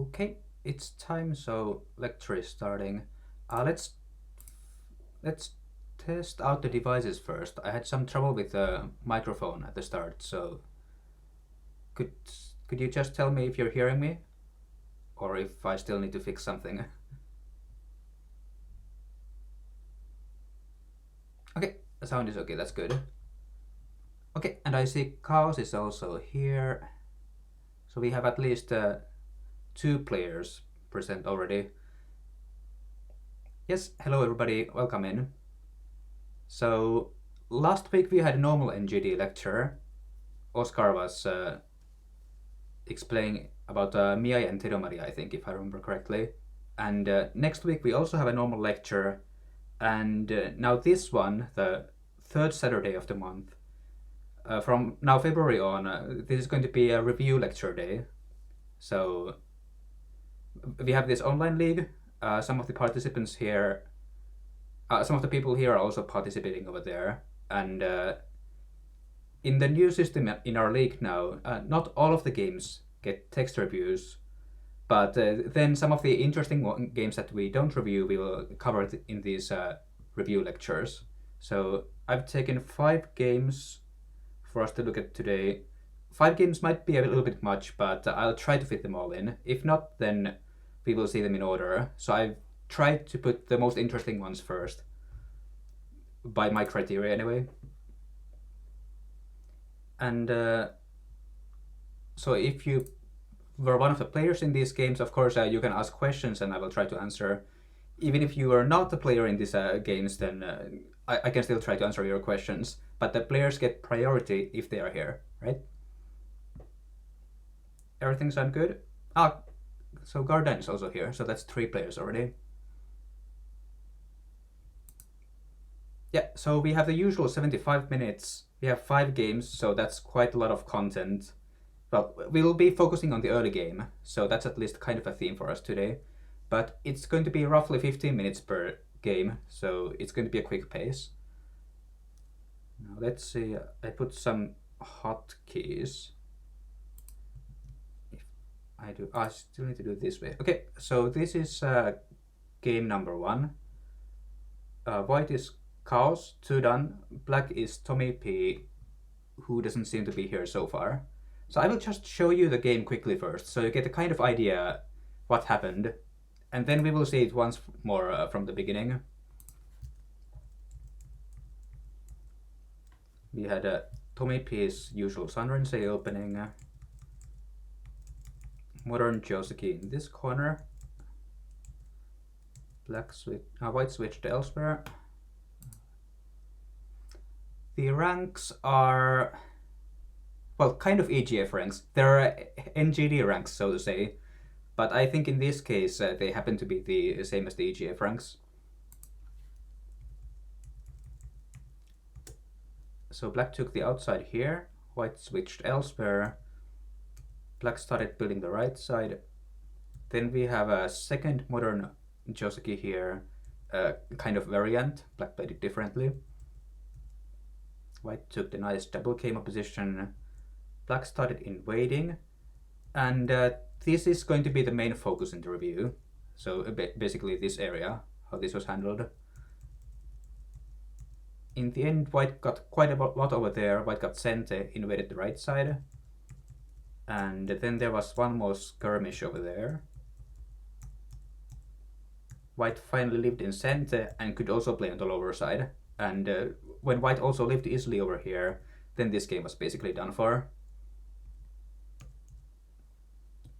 Okay, it's time, so lecture is starting. Let's test out the devices first. I had some trouble with the microphone at the start, so could could you just tell me if you're hearing me, or if I still need to fix something? Okay, the sound is okay. That's good. Okay, and I see Chaos is also here, so we have at least two players present already. Yes, hello everybody, welcome in. So last week we had a normal NGD lecture. Oscar was explaining about Miai and Tedomari, I think, if I remember correctly. And next week we also have a normal lecture. And now this one, the third Saturday of the month, from now February on, this is going to be a review lecture day. So we have this online league. Some of the participants here, some of the people here are also participating over there. And in the new system in our league now, not all of the games get text reviews, but then some of the interesting games that we don't review we'll cover in these review lectures. So I've taken 5 games for us to look at today. 5 games might be a little bit much, but I'll try to fit them all in. If not, then we will see them in order. So I've tried to put the most interesting ones first, by my criteria anyway. And so if you were one of the players in these games, of course you can ask questions and I will try to answer. Even if you are not the player in these games, then I can still try to answer your questions. But the players get priority if they are here, right? Everything sound good? So Garden is also here, so that's 3 players already. Yeah, so we have the usual 75 minutes. We have 5 games, so that's quite a lot of content. Well, we'll be focusing on the early game, so that's at least kind of a theme for us today. But it's going to be roughly 15 minutes per game, so it's going to be a quick pace. Now let's see, I put some hotkeys. If I do, I still need to do it this way. Okay, so this is game number 1. White is Chaos, 2 done. Black is Tommy P, who doesn't seem to be here so far. So I will just show you the game quickly first, so you get a kind of idea what happened, and then we will see it once more from the beginning. We had Tommy P's usual Sunrise opening, Modern Joseki in this corner, White switched elsewhere. The ranks are, well, kind of EGF ranks. They're NGD ranks, so to say, but I think in this case they happen to be the same as the EGF ranks. So Black took the outside here, White switched elsewhere, Black started building the right side. Then we have a second Modern Joseki here, kind of variant. Black played it differently. White took the nice double camo position. Black started invading, and this is going to be the main focus in the review. So basically this area, how this was handled. In the end, White got quite a lot over there. White got Sente, invaded the right side. And then there was one more skirmish over there. White finally lived in Sente and could also play on the lower side. And when White also lived easily over here, then this game was basically done for.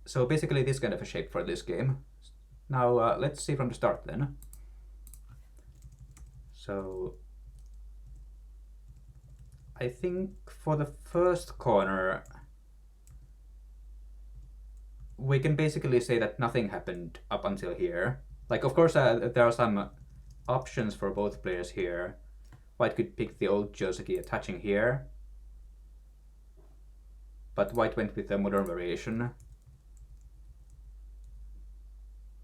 So basically this kind of a shape for this game. Now let's see from the start then. So I think for the first corner we can basically say that nothing happened up until here. Like, of course there are some options for both players here. White could pick the old Joseki attaching here, but White went with the modern variation.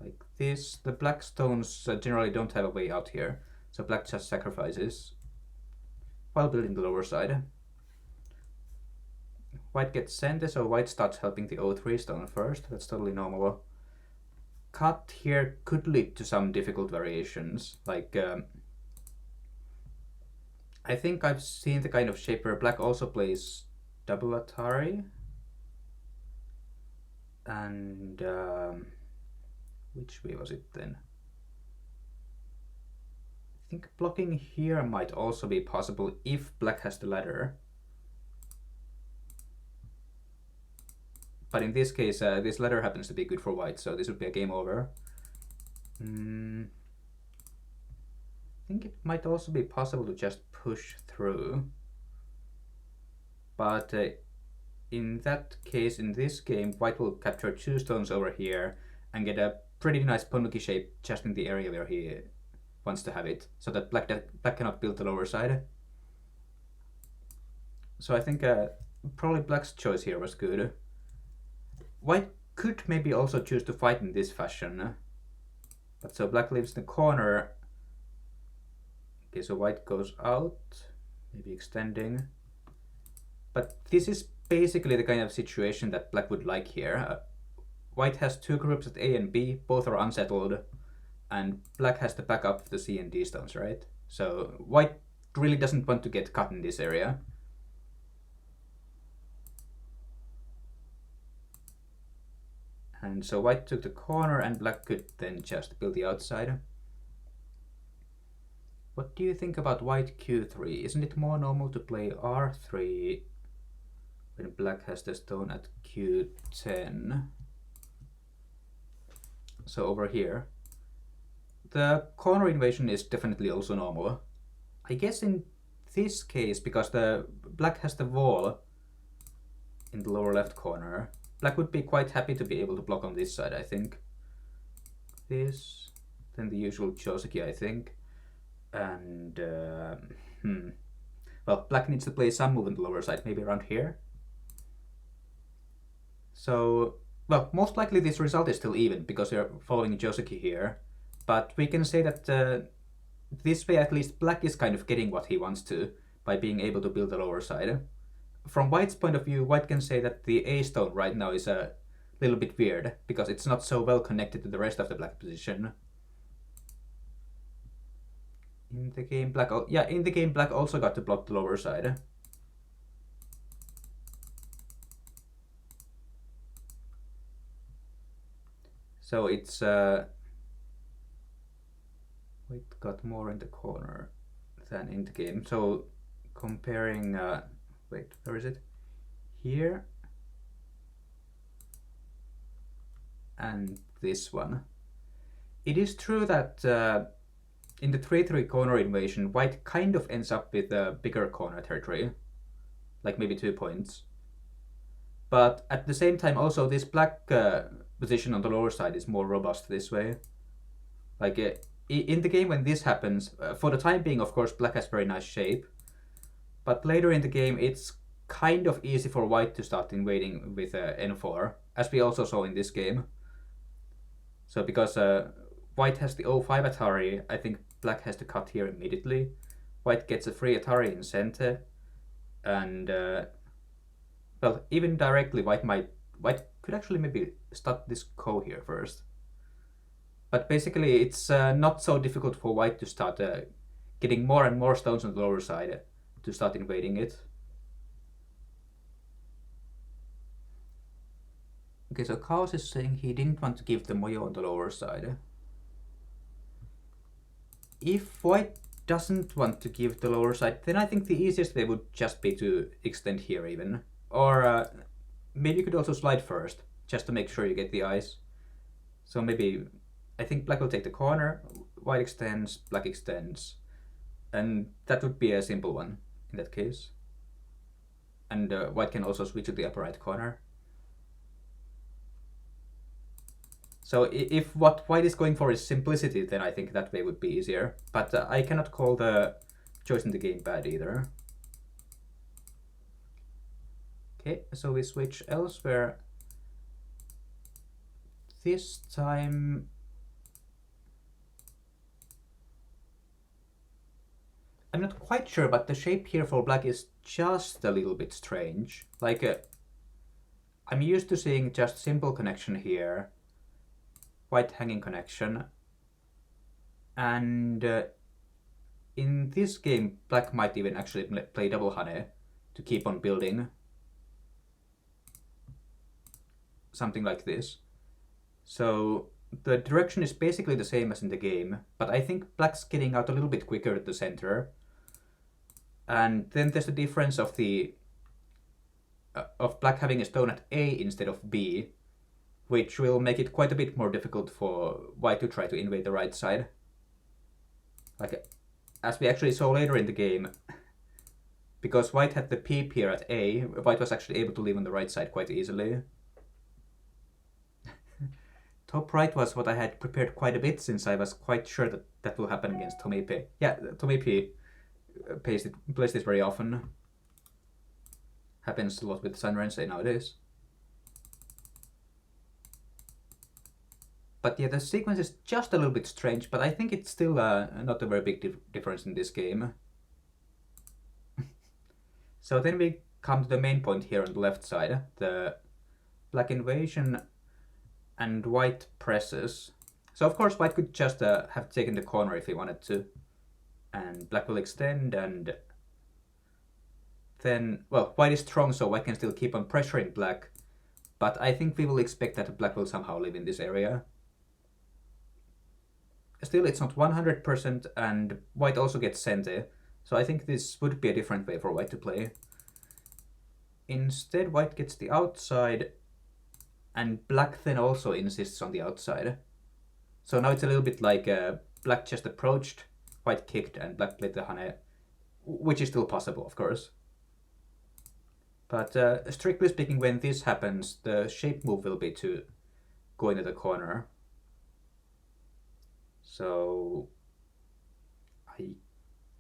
Like this. The black stones generally don't have a way out here, so Black just sacrifices while building the lower side. White gets Sente, so White starts helping the O3 stone first. That's totally normal. cut here could lead to some difficult variations. Like, I think I've seen the kind of shape where black also plays double Atari. And which way was it then? I think blocking here might also be possible if black has the ladder. But in this case, this ladder happens to be good for white, so this would be a game over. I think it might also be possible to just push through. But in that case, in this game, white will capture 2 stones over here and get a pretty nice Ponnuki shape just in the area where he wants to have it, so that black cannot build the lower side. So I think probably black's choice here was good. White could maybe also choose to fight in this fashion. But so black leaves the corner. Okay, so white goes out, maybe extending. But this is basically the kind of situation that black would like here. White has 2 groups at A and B, both are unsettled, and black has the backup of the C and D stones, right? So white really doesn't want to get cut in this area. And so white took the corner and black could then just build the outside. What do you think about white Q3? Isn't it more normal to play R3 when black has the stone at Q10? So over here. The corner invasion is definitely also normal. I guess in this case, because the black has the wall in the lower left corner, black would be quite happy to be able to block on this side, I think. This, then the usual Joseki, I think. And, well, black needs to play some move on the lower side, maybe around here. So, well, most likely this result is still even, because we're following Joseki here. But we can say that this way at least black is kind of getting what he wants to, by being able to build the lower side. From white's point of view, white can say that the A stone right now is a little bit weird, because it's not so well connected to the rest of the black position. In the game, black also got to block the lower side. So it's white got more in the corner than in the game. So comparing, wait, where is it? Here and this one. It is true that in the 3-3 corner invasion, white kind of ends up with a bigger corner territory, like maybe 2 points. But at the same time, also this black position on the lower side is more robust this way. Like in the game when this happens, for the time being, of course, black has very nice shape. But later in the game, it's kind of easy for white to start invading with N4, as we also saw in this game. So because white has the O5 Atari, I think black has to cut here immediately. White gets a free Atari in center, and well, even directly, white could actually maybe start this ko here first. But basically, it's not so difficult for white to start getting more and more stones on the lower side to start invading it. Okay, so Chaos is saying he didn't want to give the moyo on the lower side. If white doesn't want to give the lower side, then I think the easiest way would just be to extend here even. Or maybe you could also slide first, just to make sure you get the ice. So maybe, I think black will take the corner, white extends, black extends. And that would be a simple one in that case. And white can also switch to the upper right corner. So if what white is going for is simplicity, then I think that way would be easier. But I cannot call the choice in the game bad either. Okay, so we switch elsewhere. This time... I'm not quite sure, but the shape here for black is just a little bit strange. Like, I'm used to seeing just simple connection here. white hanging connection. And in this game, black might even actually play double honey to keep on building. Something like this. So the direction is basically the same as in the game, but I think black's getting out a little bit quicker at the center. And then there's the difference of the of black having a stone at A instead of B, which will make it quite a bit more difficult for white to try to invade the right side. Like, as we actually saw later in the game, because white had the peep here at A, white was actually able to live on the right side quite easily. Top right was what I had prepared quite a bit, since I was quite sure that that will happen against Tomepe. Yeah, Tomepe plays this very often. Happens a lot with Sunrise nowadays. But yeah, the sequence is just a little bit strange, but I think it's still not a very big difference in this game. So then we come to the main point here on the left side, the black invasion and white presses. So of course white could just have taken the corner if he wanted to, and black will extend, and then, well, white is strong, so white can still keep on pressuring black, but I think we will expect that black will somehow live in this area. Still, it's not 100%, and white also gets Sente, so I think this would be a different way for white to play. Instead, white gets the outside, and black then also insists on the outside. So now it's a little bit like black just approached, white kicked, and black played the honey, which is still possible, of course. But strictly speaking, when this happens, the shape move will be to go into the corner. So I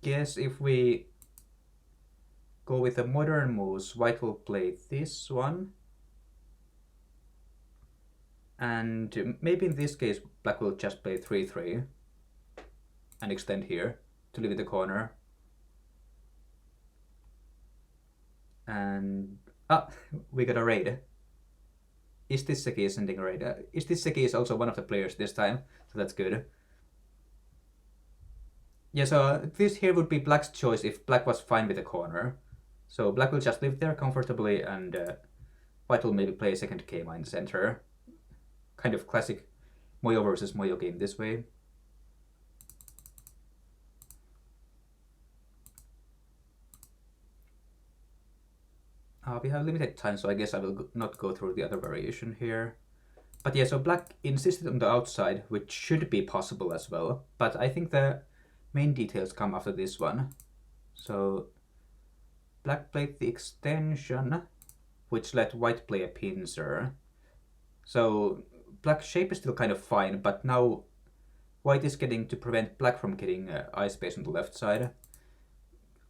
guess if we go with the modern moves, white will play this one. And maybe in this case, black will just play 3-3 and extend here to live in the corner. And we got a raid. Istiseki is sending a raid. Istiseki is also one of the players this time, so that's good. Yeah, so this here would be black's choice if black was fine with the corner. So black will just live there comfortably, and white will maybe play a second Keima in the center. Kind of classic Moyo versus Moyo game this way. We have limited time, so I guess I will not go through the other variation here. But yeah, so black insisted on the outside, which should be possible as well. But I think the main details come after this one. So black played the extension, which let white play a pincer. So black's shape is still kind of fine, but now white is getting to prevent black from getting eye space on the left side.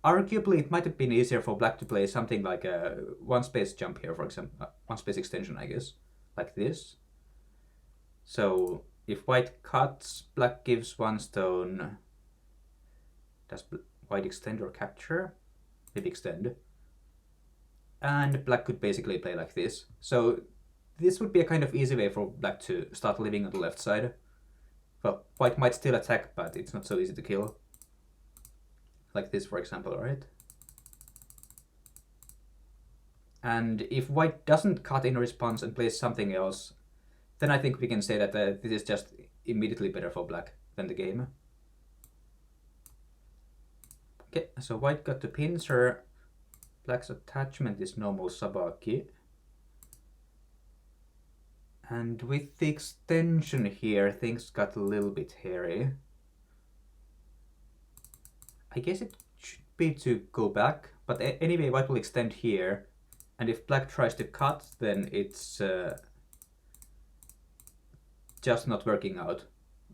Arguably, it might have been easier for black to play something like a one-space jump here, for example, one-space extension, I guess, like this. So if white cuts, black gives one stone. Does white extend or capture? Maybe extend. And black could basically play like this. So this would be a kind of easy way for black to start living on the left side. Well, white might still attack, but it's not so easy to kill. Like this, for example, right? And if white doesn't cut in response and plays something else, then I think we can say that this is just immediately better for black than the game. Okay, so white got the pincer. Black's attachment is normal sabaki. And with the extension here, things got a little bit hairy. I guess it should be to go back, but anyway, white will extend here. And if black tries to cut, then it's just not working out.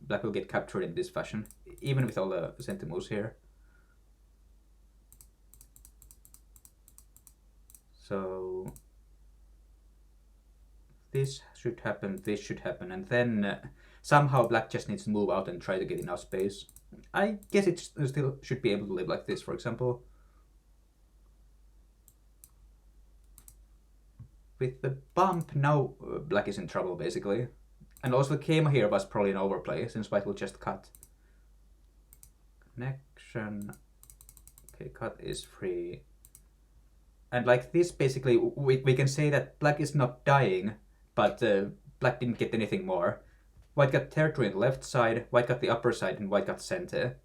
Black will get captured in this fashion, even with all the sentimos here. So this should happen, and then somehow black just needs to move out and try to get enough space. I guess it still should be able to live like this, for example. With the bump, now black is in trouble, basically. And also the Keima here was probably an overplay, since white will just cut. Connection. Okay, cut is free. And like this, basically, we can say that black is not dying, but black didn't get anything more. White got territory on the left side, white got the upper side, and white got center.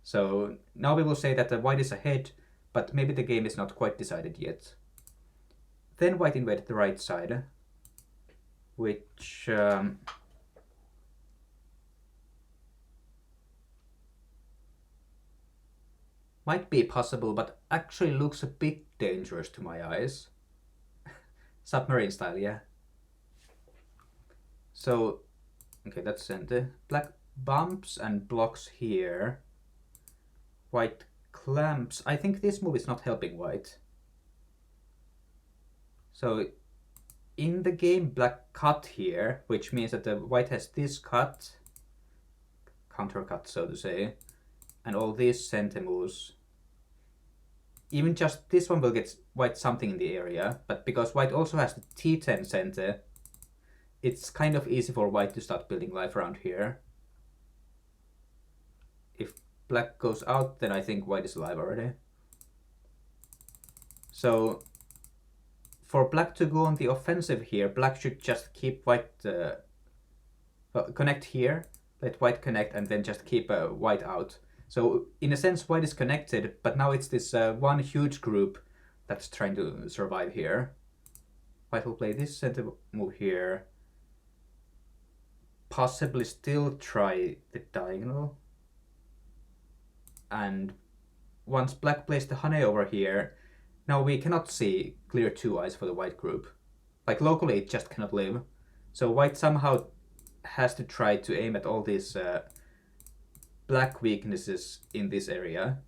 So now we will say that white is ahead, but maybe the game is not quite decided yet. Then white invaded the right side, which might be possible, but actually looks a bit dangerous to my eyes. Submarine style, yeah. So, okay, that's center. Black bumps and blocks here. White clamps. I think this move is not helping white. So, in the game, black cut here, which means that the white has this cut, counter cut, so to say, and all these center moves. Even just this one will get white something in the area, but because white also has the T10 center, it's kind of easy for white to start building life around here. If black goes out, then I think white is alive already. So for black to go on the offensive here, black should just keep white connect here, let white connect, and then just keep white out. So in a sense, white is connected, but now it's this one huge group that's trying to survive here. White will play this center move here. Possibly still try the diagonal. And once black plays the honey over here, now we cannot see clear two eyes for the white group. Like locally it just cannot live. So white somehow has to try to aim at all these black weaknesses in this area.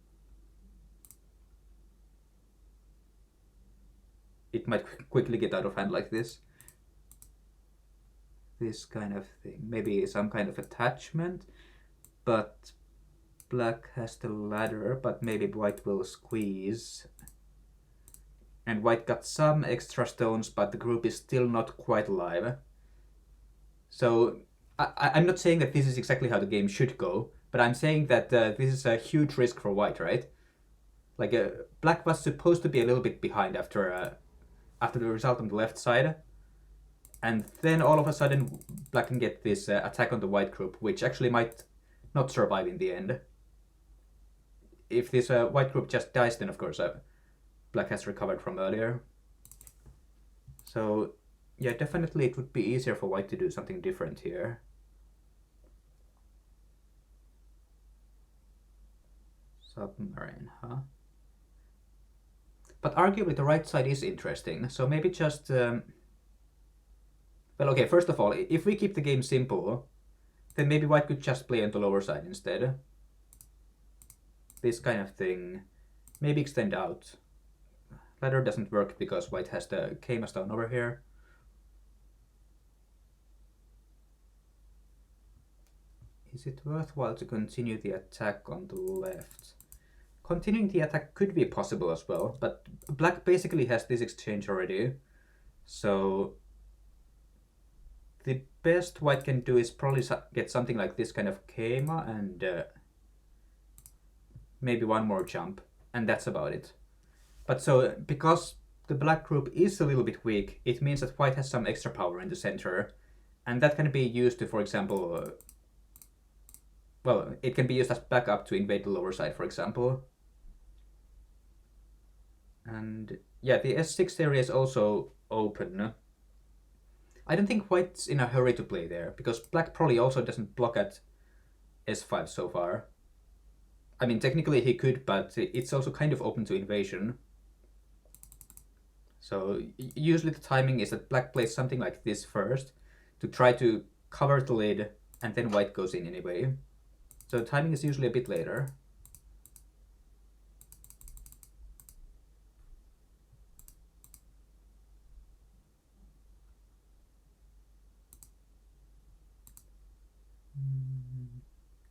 It might quickly get out of hand like this. This kind of thing. Maybe some kind of attachment, but black has the ladder, but maybe white will squeeze. And white got some extra stones, but the group is still not quite alive. So I'm not saying that this is exactly how the game should go, but I'm saying that this is a huge risk for white, right? Like black was supposed to be a little bit behind after the result on the left side. And then all of a sudden, black can get this attack on the white group, which actually might not survive in the end. If this white group just dies, then of course black has recovered from earlier. So yeah, definitely it would be easier for white to do something different here. Submarine, huh? But arguably the right side is interesting, so maybe just... Well, okay, first of all, if we keep the game simple, then maybe white could just play on the lower side instead. This kind of thing. Maybe extend out. Ladder doesn't work because white has the Keima stone over here. Is it worthwhile to continue the attack on the left? Continuing the attack could be possible as well, but black basically has this exchange already. So the best white can do is probably get something like this kind of Keima and maybe one more jump, and that's about it. But so, because the black group is a little bit weak, it means that white has some extra power in the center, and that can be used to, for example, well, it can be used as backup to invade the lower side, for example. And yeah, the S6 area is also open. I don't think white's in a hurry to play there, because black probably also doesn't block at S5 so far. I mean, technically he could, but it's also kind of open to invasion. So usually the timing is that black plays something like this first to try to cover the lid, and then white goes in anyway. So the timing is usually a bit later.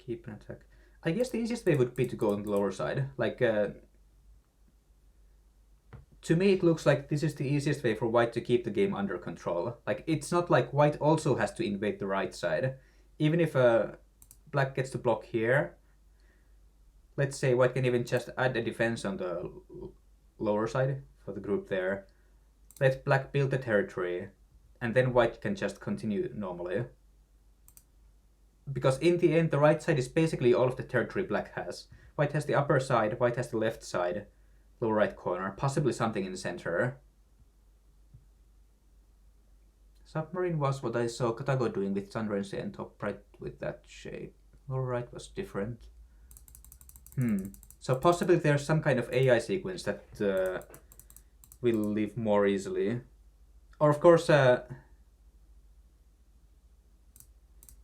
Keep an attack. I guess the easiest way would be to go on the lower side. Like, to me it looks like this is the easiest way for white to keep the game under control. Like, it's not like white also has to invade the right side. Even if black gets to block here, let's say white can even just add a defense on the lower side for the group there. Let black build the territory, and then white can just continue normally. Because in the end, the right side is basically all of the territory black has. White has the upper side, white has the left side, lower right corner, possibly something in the center. Submarine was what I saw Katago doing with Sunrise and top right with that shape. Lower right was different. So possibly there's some kind of AI sequence that will live more easily. Or of course,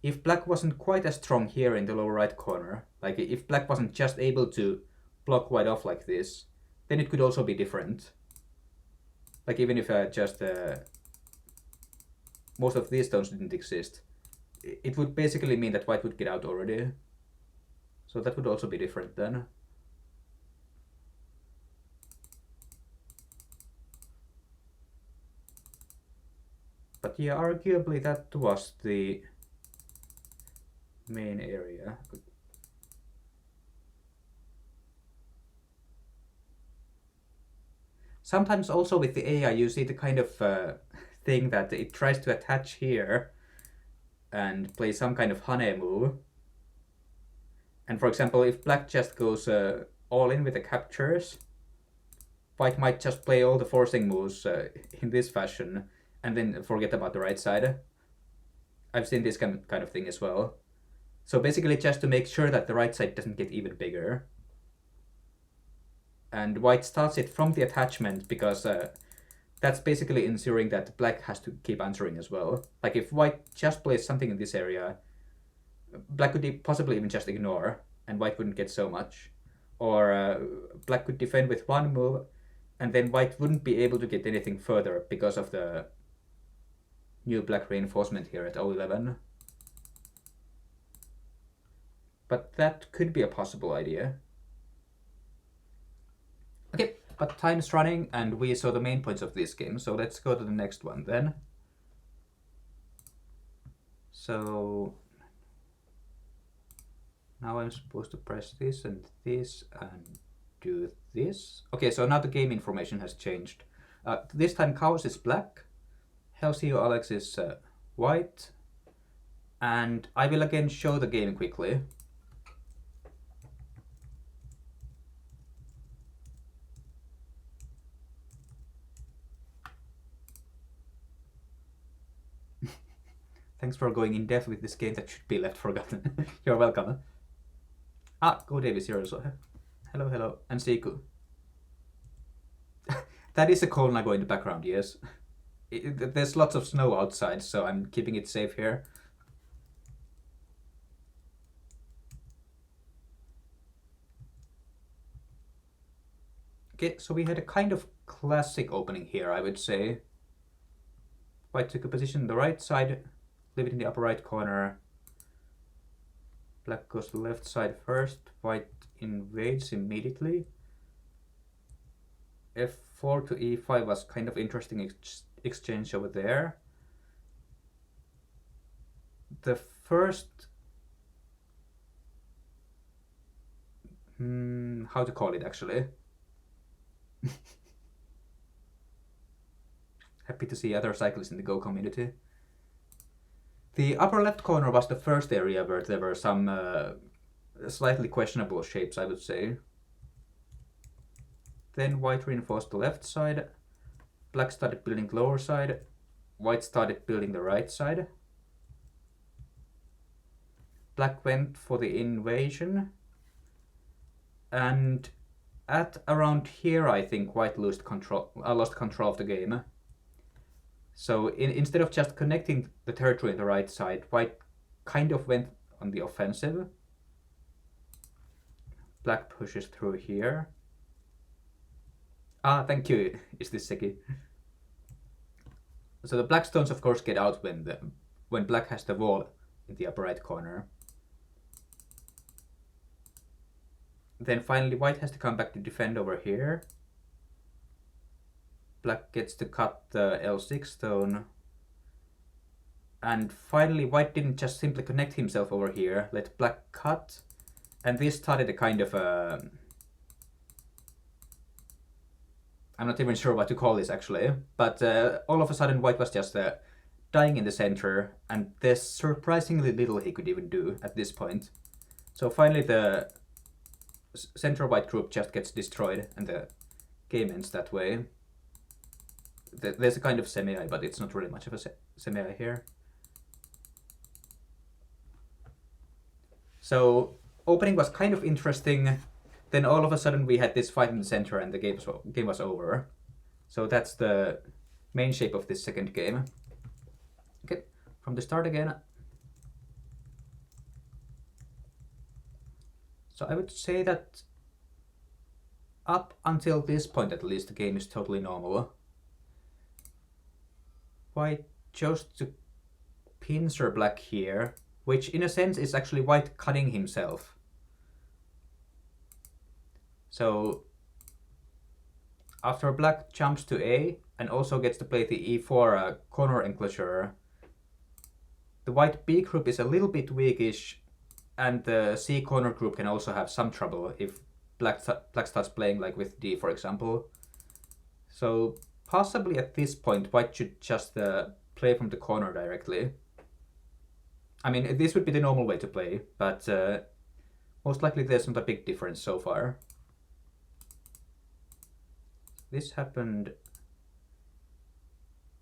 if black wasn't quite as strong here in the lower right corner, like if black wasn't just able to block white off like this, then it could also be different. Like even if just most of these stones didn't exist, it would basically mean that white would get out already. So that would also be different then. But yeah, arguably that was the main area. Sometimes also with the AI you see the kind of thing that it tries to attach here and play some kind of honey move. And for example, if black just goes all in with the captures, white might just play all the forcing moves in this fashion and then forget about the right side. I've seen this kind of thing as well. So basically just to make sure that the right side doesn't get even bigger. And white starts it from the attachment because that's basically ensuring that black has to keep answering as well. Like if white just plays something in this area, black could possibly even just ignore and white wouldn't get so much. Or black could defend with one move and then white wouldn't be able to get anything further because of the new black reinforcement here at 011. But that could be a possible idea. Okay, but time's running and we saw the main points of this game, so let's go to the next one then. So now I'm supposed to press this and do this. Okay, so now the game information has changed. This time Chaos is black, Halcyon Alex is white, and I will again show the game quickly. Thanks for going in depth with this game that should be left forgotten. You're welcome. Go Davis here also. Hello, hello. And Siku. That is a cold Nago in the background, yes. There's lots of snow outside, so I'm keeping it safe here. Okay, so we had a kind of classic opening here, I would say. White took a position on the right side, leave it in the upper right corner. Black goes to the left side first, white invades immediately. F4 to E5 was kind of interesting exchange over there. The first... how to call it actually? Happy to see other cyclists in the Go community. The upper left corner was the first area where there were some slightly questionable shapes, I would say. Then white reinforced the left side, black started building the lower side, white started building the right side. Black went for the invasion, and at around here I think white lost control of the game. So instead of just connecting the territory on the right side, white kind of went on the offensive. Black pushes through here. Thank you, is this Seki? So the black stones of course get out when black has the wall in the upper right corner. Then finally white has to come back to defend over here. black gets to cut the L6 stone. And finally, white didn't just simply connect himself over here. Let black cut. And this started a kind of a... I'm not even sure what to call this actually. But all of a sudden white was just dying in the center. And there's surprisingly little he could even do at this point. So finally the center white group just gets destroyed. And the game ends that way. There's a kind of semi-eye, but it's not really much of a semi-eye here. So opening was kind of interesting. Then all of a sudden we had this fight in the center and the game was over. So that's the main shape of this second game. Okay, from the start again. So I would say that up until this point at least the game is totally normal. White chose to pincer black here, which in a sense is actually white cutting himself. So after black jumps to A and also gets to play the E4 corner enclosure, the white B group is a little bit weakish, and the C corner group can also have some trouble if black starts playing like with D, for example. So possibly at this point white should just play from the corner directly. I mean, this would be the normal way to play, but most likely there's not a big difference so far. This happened...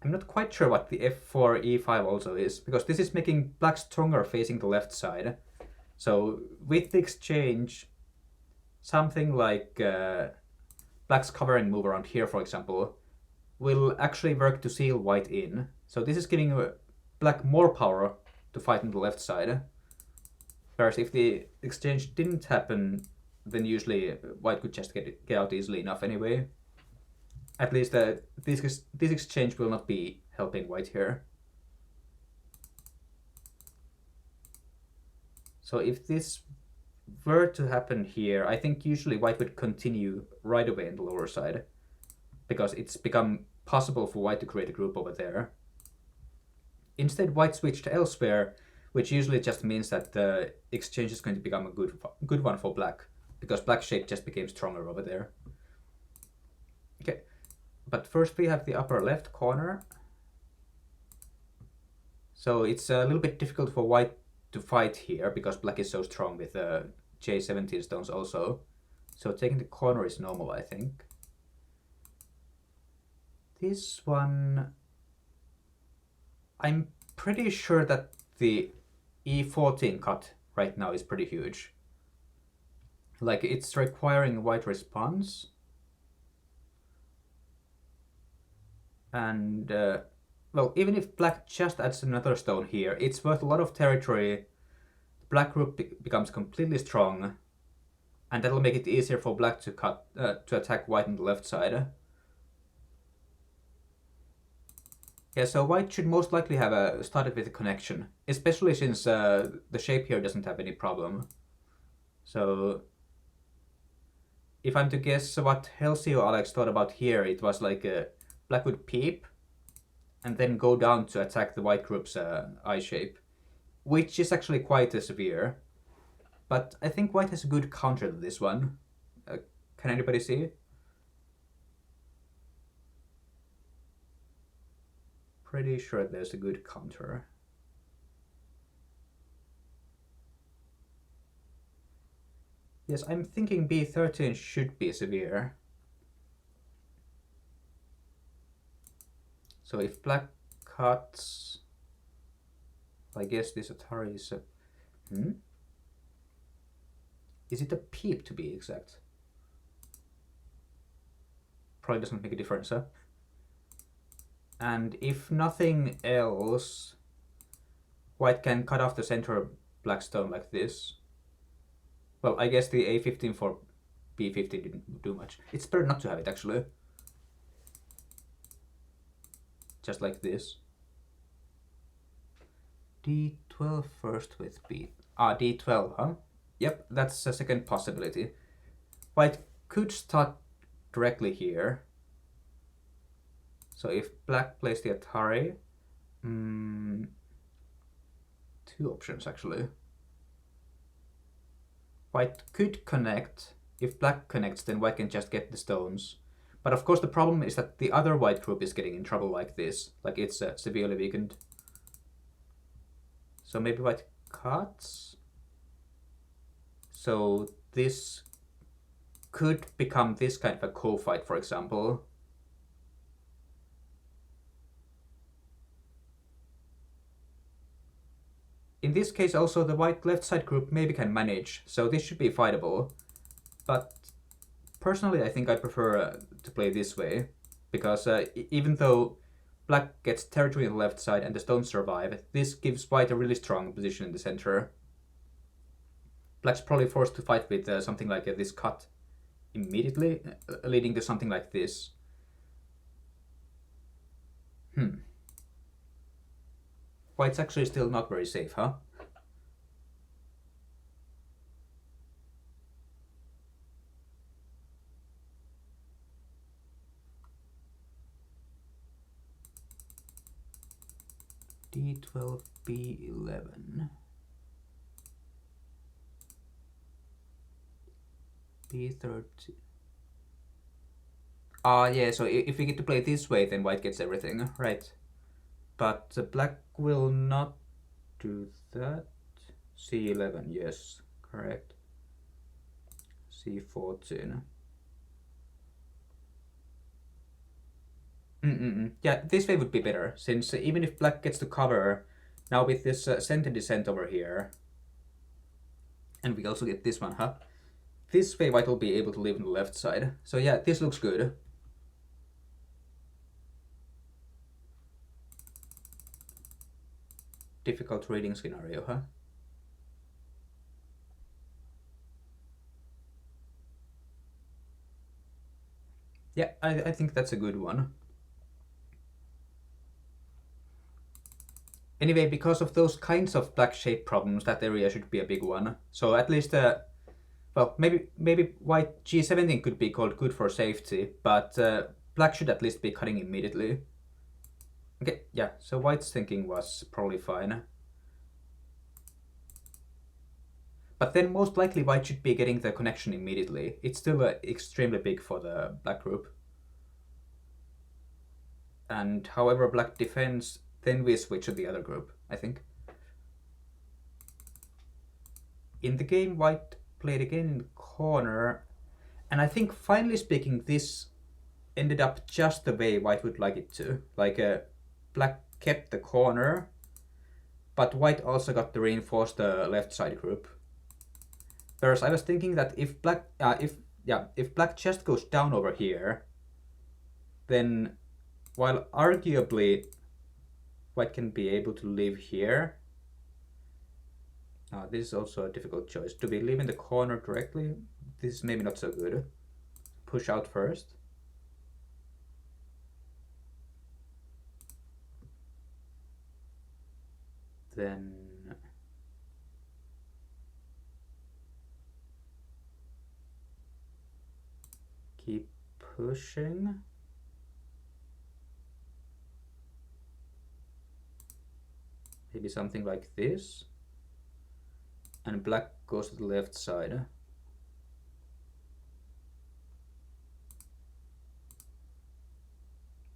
I'm not quite sure what the F4 E5 also is, because this is making black stronger facing the left side. So with the exchange, something like black's covering move around here, for example, will actually work to seal white in. So this is giving black more power to fight on the left side. Whereas if the exchange didn't happen, then usually white could just get out easily enough anyway. At least this exchange will not be helping white here. So if this were to happen here, I think usually white would continue right away in the lower side, because it's become possible for white to create a group over there. Instead, white switched elsewhere, which usually just means that the exchange is going to become a good one for black, because black's shape just became stronger over there. Okay, but first we have the upper left corner. So it's a little bit difficult for white to fight here, because black is so strong with J17 stones also. So taking the corner is normal, I think. This one... I'm pretty sure that the E14 cut right now is pretty huge. Like, it's requiring white response. And, well, even if black just adds another stone here, it's worth a lot of territory. The black group becomes completely strong, and that'll make it easier for black to attack white on the left side. Yeah, so white should most likely have started with a connection, especially since the shape here doesn't have any problem. So if I'm to guess what Helsi or Alex thought about here, it was like black would peep and then go down to attack the white group's eye shape, which is actually quite severe. But I think white has a good counter to this one. Can anybody see? Pretty sure there's a good counter. Yes, I'm thinking B13 should be severe. So if black cuts, I guess this Atari is a... Is it a peep to be exact? Probably doesn't make a difference, huh? And if nothing else, white can cut off the center black stone like this. Well, I guess the A15 for B15 didn't do much. It's better not to have it, actually. Just like this. D12 first with B. Ah, D12, huh? Yep, that's a second possibility. White could start directly here. So if black plays the Atari, two options actually. White could connect. If black connects, then white can just get the stones. But of course the problem is that the other white group is getting in trouble like this. Like it's severely weakened. So maybe white cuts. So this could become this kind of a co-fight, for example. In this case also the white left side group maybe can manage, so this should be fightable. But personally I think I prefer to play this way, because even though black gets territory on the left side and the stones survive, this gives white a really strong position in the center. Black's probably forced to fight with something like this cut immediately, leading to something like this. White's actually still not very safe, huh? D12, B11. B13. Yeah, so if we get to play this way, then white gets everything, right? But black will not do that. C11, yes, correct. C14. Yeah, this way would be better, since even if black gets to cover, now with this center descent over here, and we also get this one, huh? This way white will be able to live on the left side. So yeah, this looks good. Difficult reading scenario, huh? Yeah, I think that's a good one. Anyway, because of those kinds of black shape problems, that area should be a big one. So at least, well, maybe white G17 could be called good for safety, but black should at least be cutting immediately. Okay, yeah, so white's thinking was probably fine. But then most likely white should be getting the connection immediately. It's still extremely big for the black group. And however black defends, then we switch to the other group, I think. In the game, white played again in the corner, and I think finally speaking, this ended up just the way white would like it to. Like black kept the corner, but white also got to reinforce the left side group. Whereas I was thinking that if black just goes down over here, then while arguably white can be able to live here, this is also a difficult choice. Do we live in the corner directly? This is maybe not so good. Push out first. Then keep pushing. Maybe something like this. And black goes to the left side.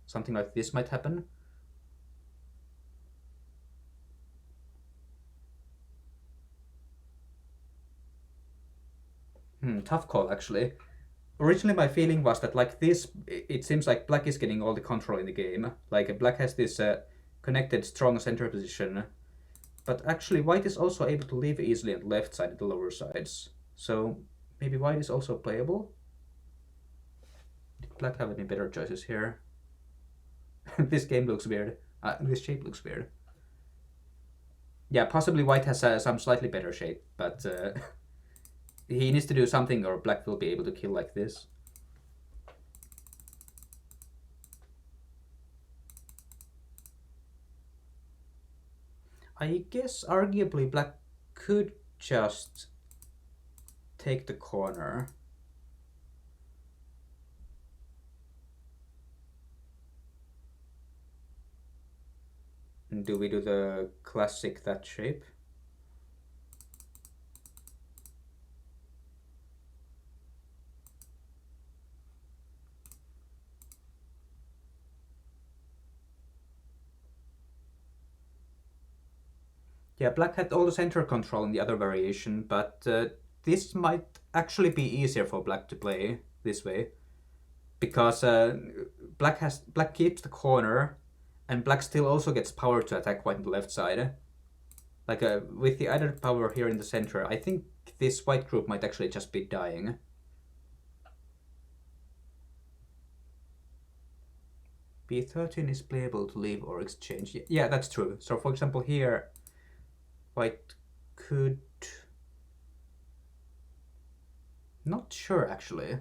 Something like this might happen. Tough call actually. Originally my feeling was that like this, it seems like black is getting all the control in the game. Like black has this connected strong center position. But actually white is also able to live easily on the left side and the lower sides. So maybe white is also playable? Did black have any better choices here? This game looks weird. This shape looks weird. Yeah, possibly white has some slightly better shape, but he needs to do something or black will be able to kill like this. I guess arguably black could just take the corner. Do we do the classic that shape? Yeah, black had all the center control in the other variation, but this might actually be easier for black to play this way because black keeps the corner, and black still also gets power to attack white on the left side. Like with the added power here in the center, I think this white group might actually just be dying. B13 is playable to leave or exchange. Yeah, that's true. So for example here, white could... Not sure actually.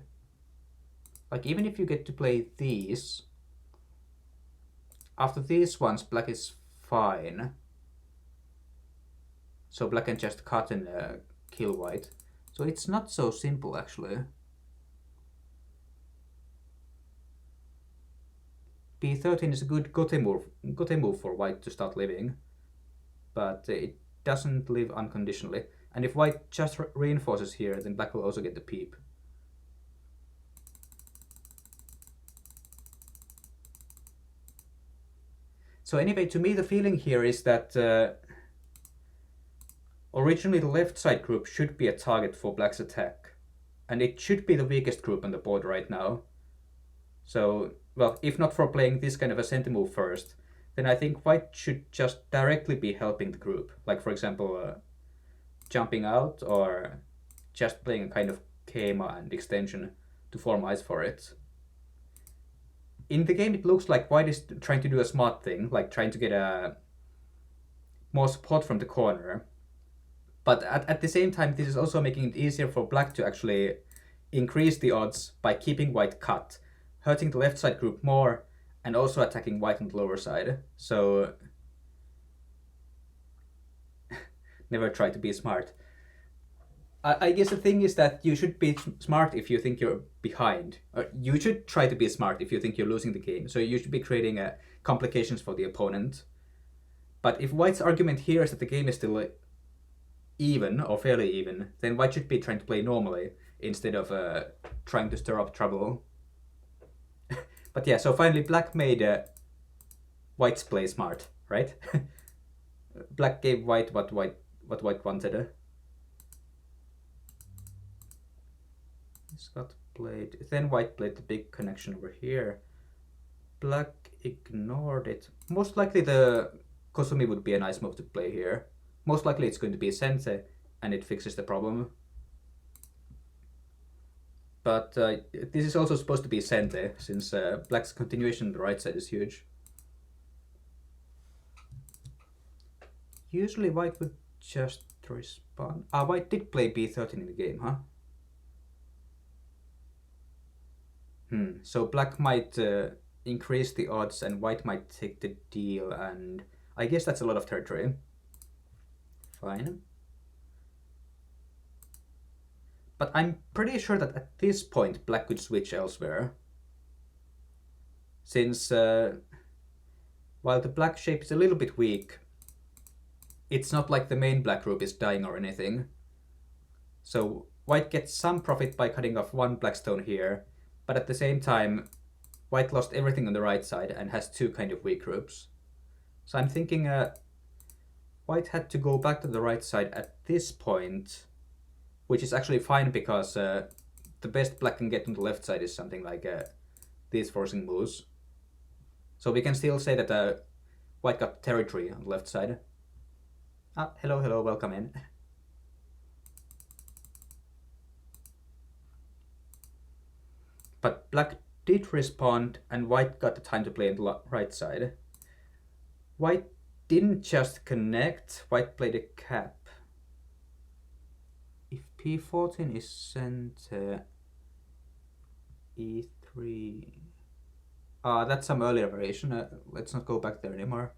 Like even if you get to play these, after these ones black is fine. So black can just cut and kill white. So it's not so simple actually. B13 is a good gote move for white to start living, but it doesn't live unconditionally. And if white just reinforces here, then black will also get the peep. So anyway, to me the feeling here is that originally the left side group should be a target for black's attack. And it should be the weakest group on the board right now. So, well, if not for playing this kind of a center move first, then I think white should just directly be helping the group. Like, for example, jumping out or just playing a kind of Keima and extension to form ice for it. In the game, it looks like white is trying to do a smart thing, like trying to get more support from the corner. But at the same time, this is also making it easier for black to actually increase the odds by keeping white cut, hurting the left side group more, and also attacking white on the lower side. So never try to be smart. I guess the thing is that you should be smart if you think you're behind. You should try to be smart if you think you're losing the game. So you should be creating complications for the opponent. But if white's argument here is that the game is still even or fairly even, then white should be trying to play normally instead of trying to stir up trouble. But yeah, so finally black made white's play smart, right? Black gave white what white wanted. This got played. Then white played the big connection over here. Black ignored it. Most likely the Kosumi would be a nice move to play here. Most likely it's going to be a Sensei, and it fixes the problem. But this is also supposed to be Sente, since black's continuation on the right side is huge. Usually white would just respond. White did play B13 in the game, huh? So black might increase the odds and white might take the deal, and I guess that's a lot of territory. Fine. But I'm pretty sure that at this point black could switch elsewhere. Since while the black shape is a little bit weak, it's not like the main black group is dying or anything. So white gets some profit by cutting off one black stone here, but at the same time white lost everything on the right side and has two kind of weak groups. So I'm thinking white had to go back to the right side at this point, which is actually fine because the best black can get on the left side is something like these forcing moves. So we can still say that white got territory on the left side. Hello, welcome in. But black did respond and white got the time to play on the right side. White didn't just connect, white played a cap. If P14 is sent E3... that's some earlier variation. Let's not go back there anymore.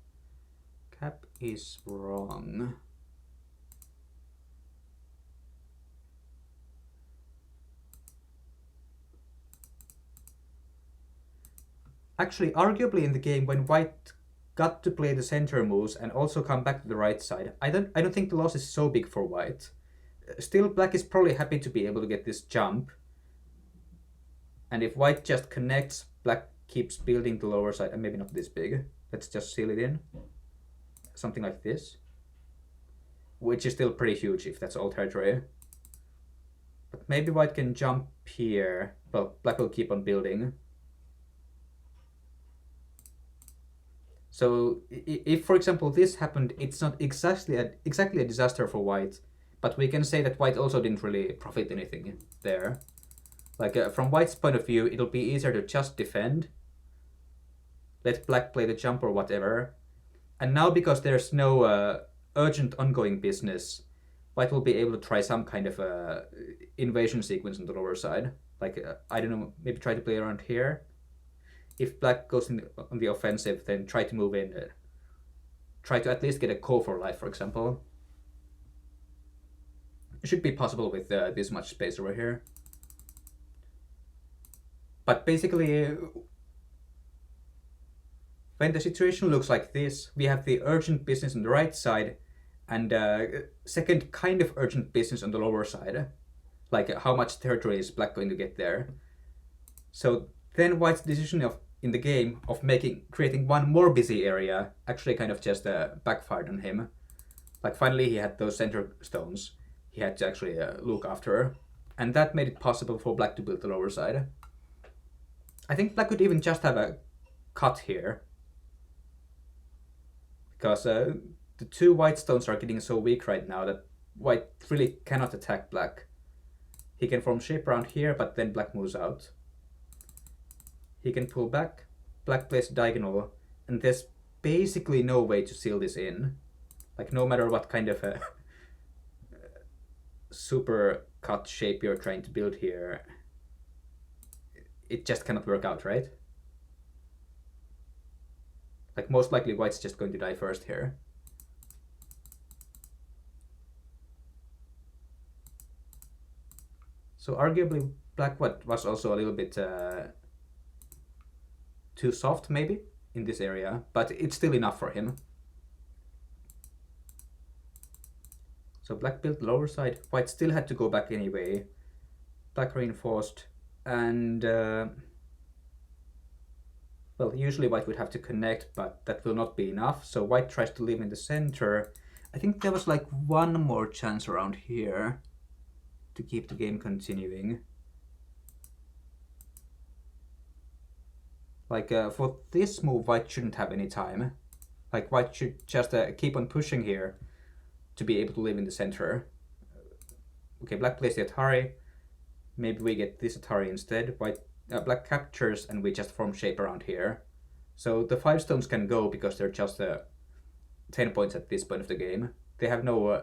Cap is wrong. Actually, arguably in the game, when white got to play the center moves and also come back to the right side. I don't think the loss is so big for white. Still, black is probably happy to be able to get this jump. And if white just connects, black keeps building the lower side, and maybe not this big. Let's just seal it in. Something like this. Which is still pretty huge if that's all territory. But maybe white can jump here. Well, black will keep on building. So if, for example, this happened, it's not exactly a disaster for white. But we can say that white also didn't really profit anything there. Like, from white's point of view, it'll be easier to just defend. Let black play the jump or whatever. And now, because there's no urgent ongoing business, white will be able to try some kind of invasion sequence on the lower side. Like, I don't know, maybe try to play around here. If black goes on the offensive, then try to move in. Try to at least get a call for life, for example. It should be possible with this much space over here. But basically, when the situation looks like this, we have the urgent business on the right side and second kind of urgent business on the lower side. Like, how much territory is black going to get there? So then white's decision in the game of creating one more busy area actually kind of just backfired on him. Like, finally he had those center stones he had to actually look after, and that made it possible for black to build the lower side. I think black could even just have a cut here, because the two white stones are getting so weak right now that white really cannot attack black. He can form shape around here, but then black moves out. He can pull back, black plays diagonal, and there's basically no way to seal this in. Like, no matter what kind of a super cut shape you're trying to build here, it just cannot work out, right? Like, most likely white's just going to die first here. So arguably black was also a little bit too soft maybe in this area, but it's still enough for him. So black built lower side, white still had to go back anyway. Black reinforced, and well, usually white would have to connect, but that will not be enough, so white tries to live in the center. I think there was like one more chance around here to keep the game continuing. Like, for this move, white shouldn't have any time. Like, white should just keep on pushing here to be able to live in the center. Okay, black plays the Atari. Maybe we get this Atari instead. Black captures and we just form shape around here. So the 5 stones can go because they're just 10 points at this point of the game. They have no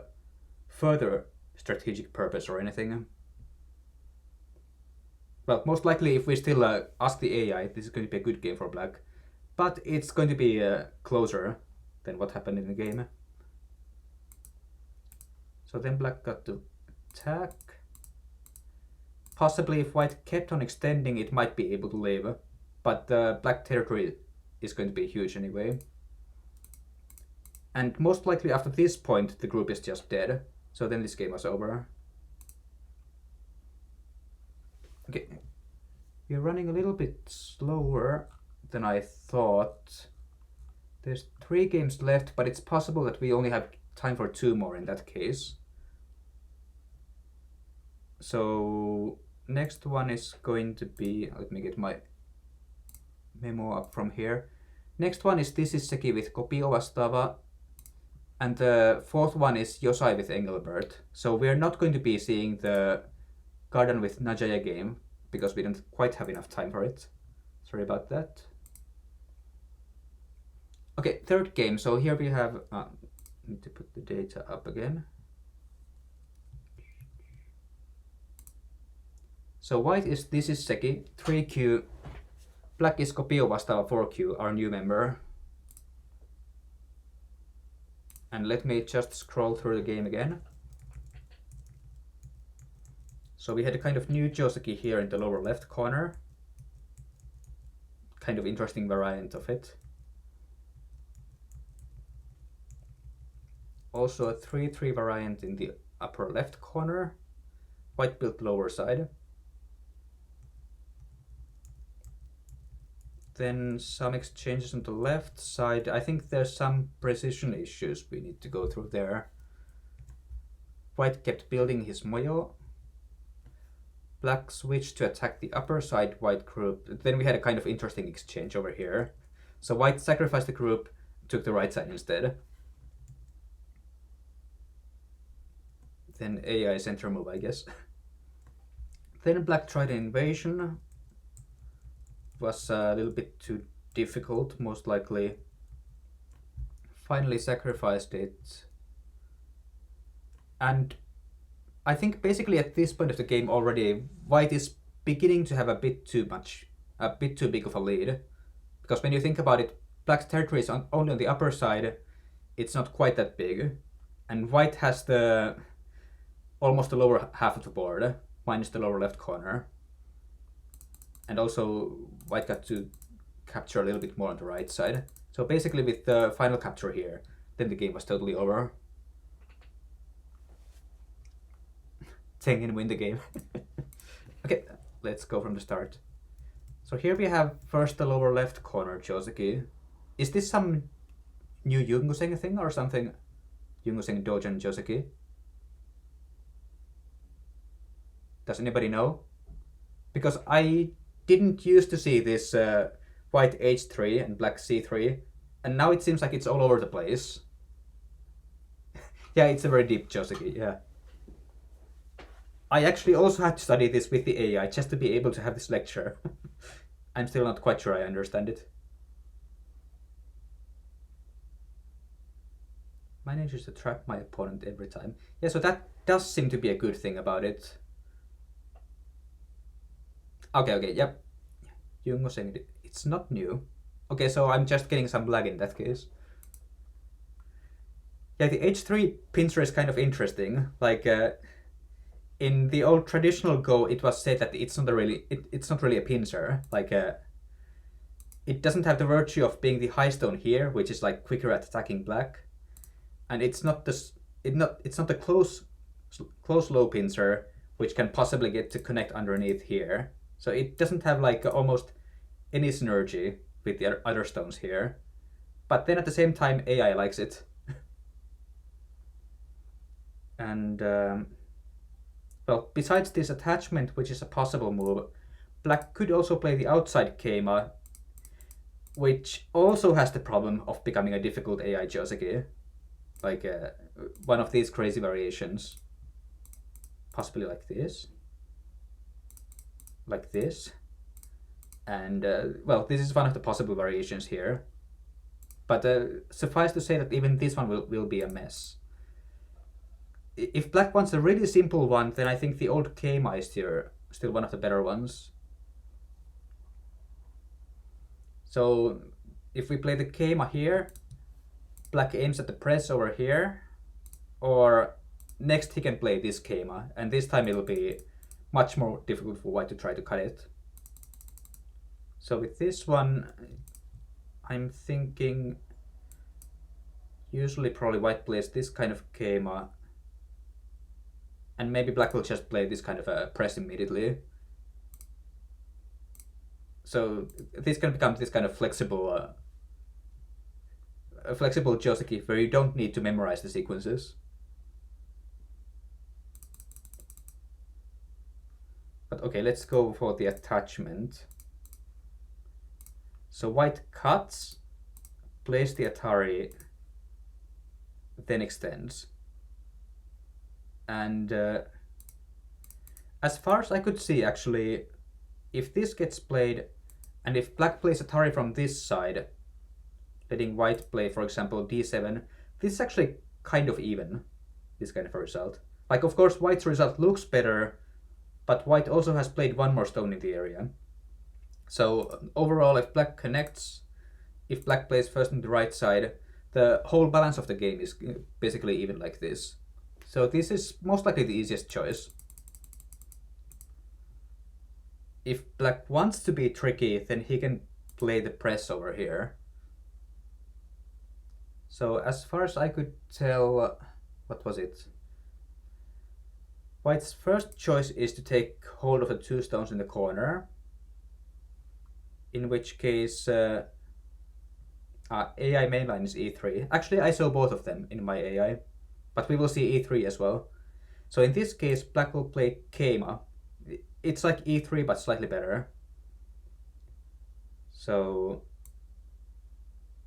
further strategic purpose or anything. Well, most likely if we still ask the AI, this is going to be a good game for black. But it's going to be closer than what happened in the game. So then black got to attack. Possibly if white kept on extending, it might be able to live. But the black territory is going to be huge anyway. And most likely after this point, the group is just dead. So then this game was over. Okay, we're running a little bit slower than I thought. There's 3 games left, but it's possible that we only have time for 2 more in that case. So next one is going to be, let me get my memo up from here. Next one is This is Seki with Kopio Vastava. And the 4th one is Yosai with Engelbert. So we're not going to be seeing the Garden with Najaya game because we don't quite have enough time for it. Sorry about that. Okay, 3rd game. So here we have, need to put the data up again. So white is This is Seki, 3Q. Black is Kopio Vastava, 4Q, our new member. And let me just scroll through the game again. So we had a kind of new Joseki here in the lower left corner. Kind of interesting variant of it. Also a 3-3 variant in the upper left corner. White built lower side. Then some exchanges on the left side. I think there's some precision issues we need to go through there. White kept building his moyo. Black switched to attack the upper side white group. Then we had a kind of interesting exchange over here. So white sacrificed the group, took the right side instead. Then AI center move, I guess. Then black tried an invasion. Was a little bit too difficult, most likely. Finally sacrificed it. And I think basically at this point of the game already, white is beginning to have a bit too big of a lead. Because when you think about it, black's territory is only on the upper side. It's not quite that big. And white has almost the lower half of the board, minus the lower left corner. And also white got to capture a little bit more on the right side. So basically with the final capture here, then the game was totally over. Tengen win the game. Okay, let's go from the start. So here we have first the lower left corner Joseki. Is this some new Yunguseng thing or something? Yunguseng Dojan Joseki? Does anybody know? Because I didn't used to see this white h3 and black c3, and now it seems like it's all over the place. Yeah, it's a very deep Joseki, yeah. I actually also had to study this with the AI just to be able to have this lecture. I'm still not quite sure I understand it. Manages to trap my opponent every time. Yeah, so that does seem to be a good thing about it. Okay, yep. Yunguseng, it's not new. Okay, so I'm just getting some lag in that case. Yeah, the h3 pincer is kind of interesting. Like, in the old traditional Go, it was said that it's not really a pincer. Like, it doesn't have the virtue of being the high stone here, which is like quicker at attacking black, and it's not the close low pincer, which can possibly get to connect underneath here. So it doesn't have like almost any synergy with the other stones here. But then at the same time, AI likes it. And well, besides this attachment, which is a possible move, black could also play the outside Keima, which also has the problem of becoming a difficult AI Joseki. Like one of these crazy variations. Possibly like this. Like this. And, well, this is one of the possible variations here. But suffice to say that even this one will be a mess. If black wants a really simple one, then I think the old Keima is still one of the better ones. So if we play the Keima here, black aims at the press over here, or next he can play this Keima, and this time it'll be much more difficult for white to try to cut it. So with this one, I'm thinking usually probably white plays this kind of Keima, and maybe black will just play this kind of a press immediately. So this can become this kind of flexible Joseki where you don't need to memorize the sequences. But okay, let's go for the attachment. So white cuts, plays the Atari, then extends. And as far as I could see, actually, if this gets played, and if black plays Atari from this side, letting white play, for example, d7, this is actually kind of even, this kind of a result. Like, of course, white's result looks better, but white also has played one more stone in the area. So overall, if black connects, if black plays first on the right side, the whole balance of the game is basically even like this. So this is most likely the easiest choice. If black wants to be tricky, then he can play the press over here. So as far as I could tell, what was it? White's first choice is to take hold of the two stones in the corner, in which case AI mainline is e3. Actually, I saw both of them in my AI, but we will see e3 as well. So in this case, black will play Keima. It's like e3 but slightly better. So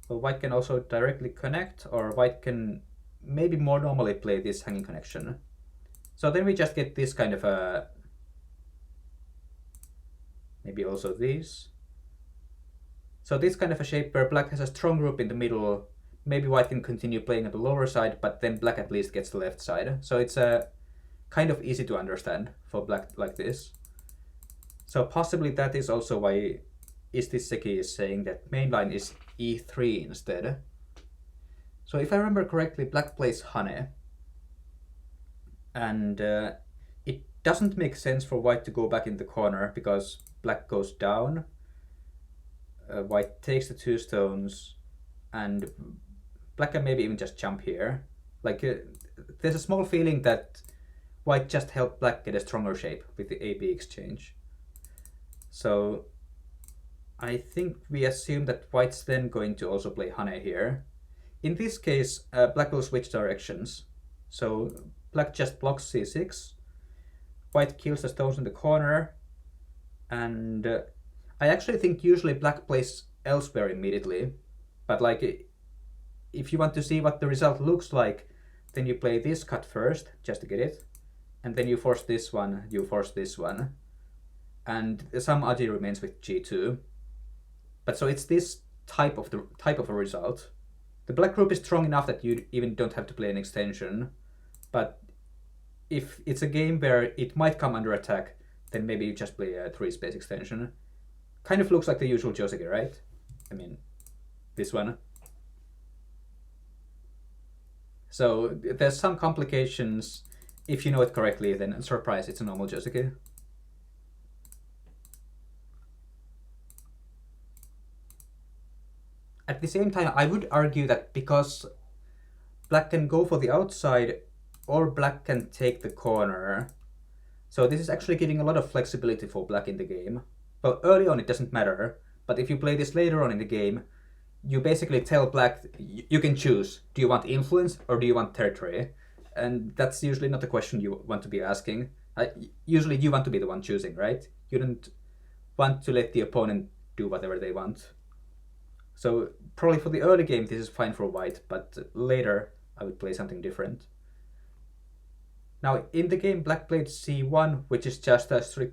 well, white can also directly connect, or white can maybe more normally play this hanging connection. So then we just get this kind of a, maybe also these. So this kind of a shape where black has a strong group in the middle. Maybe white can continue playing at the lower side, but then black at least gets the left side. So it's kind of easy to understand for black like this. So possibly that is also why Istiseki is saying that mainline is e3 instead. So if I remember correctly, black plays Hane. And it doesn't make sense for white to go back in the corner because black goes down. White takes the two stones, and black can maybe even just jump here. Like there's a small feeling that white just helped black get a stronger shape with the AB exchange. So I think we assume that white's then going to also play Hane here. In this case, black will switch directions. So black just blocks c6, white kills the stones in the corner, and I actually think usually black plays elsewhere immediately, but like if you want to see what the result looks like, then you play this cut first, just to get it, and then you force this one, you force this one, and some agi remains with g2. But so it's this type of a result. The black group is strong enough that you even don't have to play an extension, but if it's a game where it might come under attack, then maybe you just play a 3-space extension. Kind of looks like the usual Joseki, right? I mean, this one. So there's some complications. If you know it correctly, then surprise, it's a normal Joseki. At the same time, I would argue that because black can go for the outside, or black can take the corner. So this is actually giving a lot of flexibility for black in the game. Well, early on it doesn't matter, but if you play this later on in the game, you basically tell black, you can choose. Do you want influence or do you want territory? And that's usually not a question you want to be asking. Usually you want to be the one choosing, right? You don't want to let the opponent do whatever they want. So probably for the early game this is fine for white, but later I would play something different. Now in the game black played c1, which is just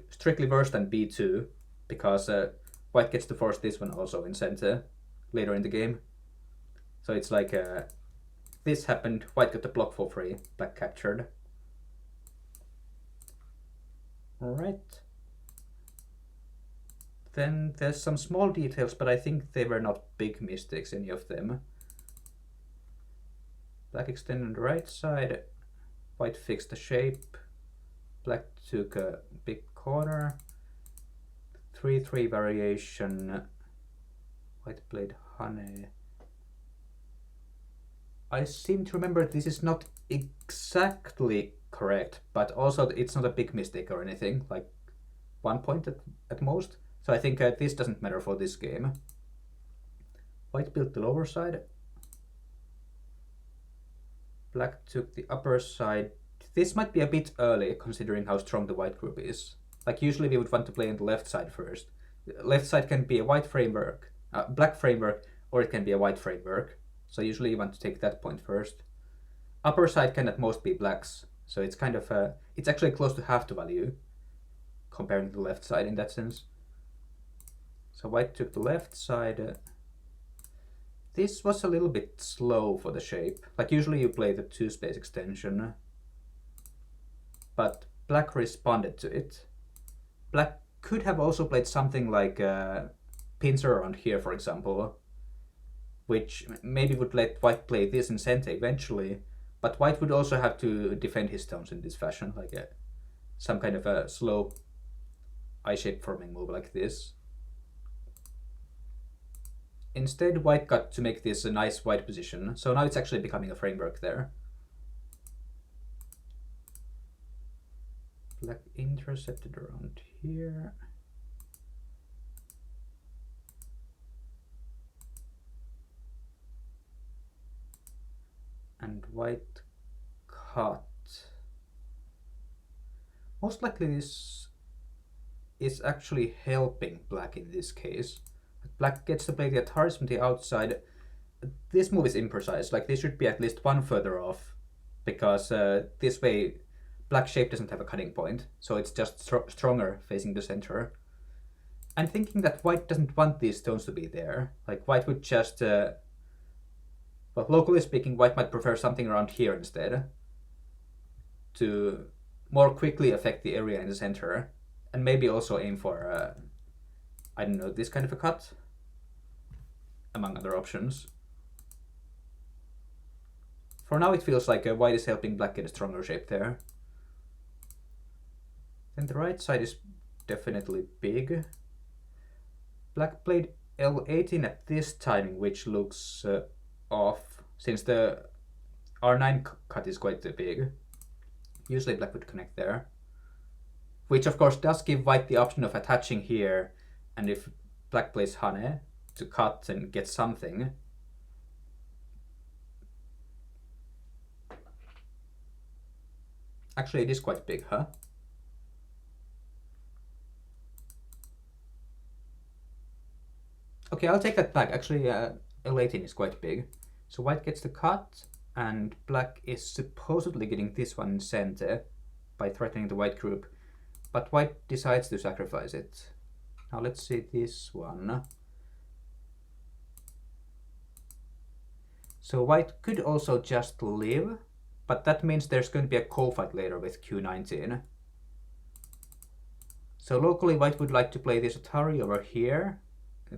strictly worse than b2, because white gets to force this one also in center later in the game. So it's like this happened, white got the block for free, black captured. Alright. Then there's some small details, but I think they were not big mistakes, any of them. Black extended on the right side, white fixed the shape, black took a big corner, 3-3 variation, white played Hane. I seem to remember this is not exactly correct, but also it's not a big mistake or anything, like 1 point at most. So I think this doesn't matter for this game. White built the lower side. Black took the upper side. This might be a bit early considering how strong the white group is. Like usually we would want to play on the left side first. The left side can be a white framework, black framework, or it can be a white framework. So usually you want to take that point first. Upper side can at most be blacks. So it's kind of it's actually close to half the value comparing to the left side in that sense. So white took the left side. This was a little bit slow for the shape. Like usually you play the 2-space extension, but black responded to it. Black could have also played something like pincer around here, for example, which maybe would let white play this in center eventually, but white would also have to defend his stones in this fashion, like some kind of a slow I-shape forming move like this. Instead, white got to make this a nice white position, so now it's actually becoming a framework there. Black intercepted around here. And white cut. Most likely this is actually helping black in this case. Black gets to play the Ataris from the outside. This move is imprecise, like this should be at least one further off, because this way black shape doesn't have a cutting point, so it's just stronger facing the center. I'm thinking that white doesn't want these stones to be there. Like white would just, well, locally speaking, white might prefer something around here instead to more quickly affect the area in the center, and maybe also aim for, I don't know, this kind of a cut, among other options. For now it feels like white is helping black get a stronger shape there. Then the right side is definitely big. Black played L18 at this timing, which looks off, since the R9 cut is quite big. Usually black would connect there, which of course does give white the option of attaching here, and if black plays Hane to cut and get something. Actually it is quite big, huh? Okay, I'll take that back. Actually, L18 is quite big. So white gets the cut, and black is supposedly getting this one in center by threatening the white group. But white decides to sacrifice it. Now let's see this one. So white could also just live, but that means there's going to be a co-fight later with Q19. So locally white would like to play this Atari over here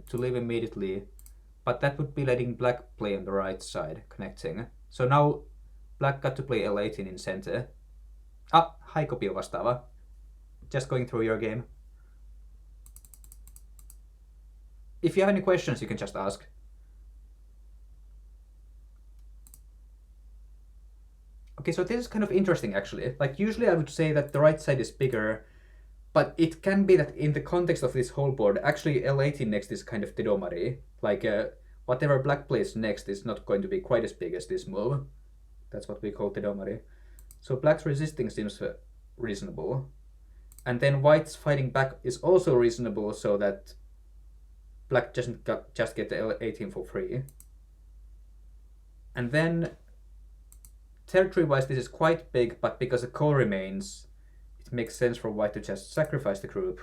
to live immediately, but that would be letting black play on the right side, connecting. So now black got to play L18 in center. Ah, hi Kopio vastaava. Just going through your game. If you have any questions, you can just ask. Okay, so this is kind of interesting actually. Like usually I would say that the right side is bigger, but it can be that in the context of this whole board, actually L18 next is kind of Tedomari. Like whatever black plays next is not going to be quite as big as this move. That's what we call Tedomari. So black's resisting seems reasonable. And then white's fighting back is also reasonable, so that black doesn't just get the L18 for free. And then territory-wise this is quite big, but because the core remains, it makes sense for white to just sacrifice the group.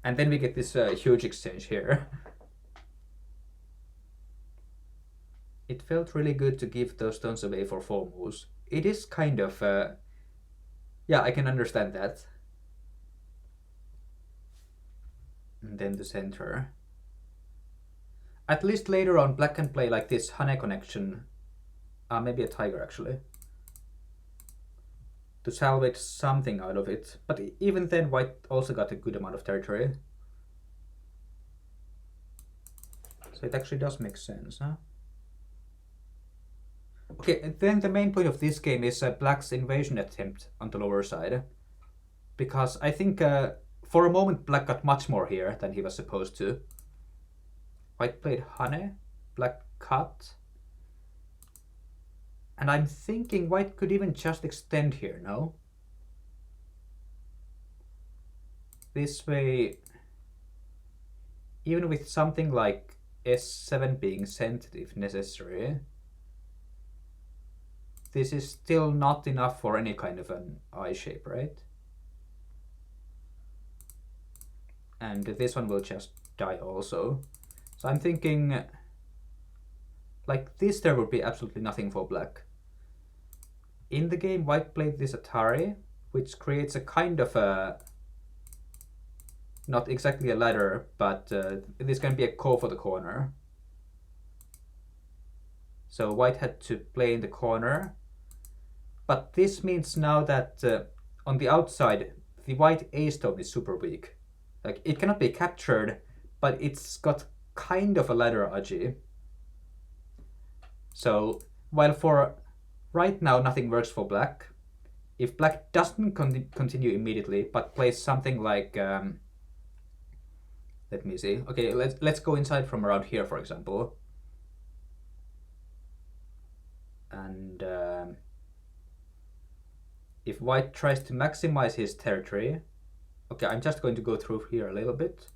And then we get this huge exchange here. It felt really good to give those stones away for 4 moves. It is kind of... yeah, I can understand that. And then the center. At least later on black can play like this Hane connection. Maybe a tiger actually. To salvage something out of it. But even then white also got a good amount of territory. So it actually does make sense, huh? Okay, then the main point of this game is black's invasion attempt on the lower side. Because I think for a moment black got much more here than he was supposed to. White played Hane, black cut. And I'm thinking white could even just extend here, no? This way, even with something like S7 being sent if necessary, this is still not enough for any kind of an I shape, right? And this one will just die also. So I'm thinking, like this there would be absolutely nothing for black. In the game, white played this Atari, which creates a kind of a, not exactly a ladder, but this can be a call for the corner. So white had to play in the corner. But this means now that on the outside, the white A stone is super weak. Like it cannot be captured, but it's got kind of a ladder aji. So while for right now nothing works for black, if black doesn't continue immediately but plays something like let me see. Okay, let's go inside from around here, for example. And if white tries to maximize his territory, okay, I'm just going to go through here a little bit.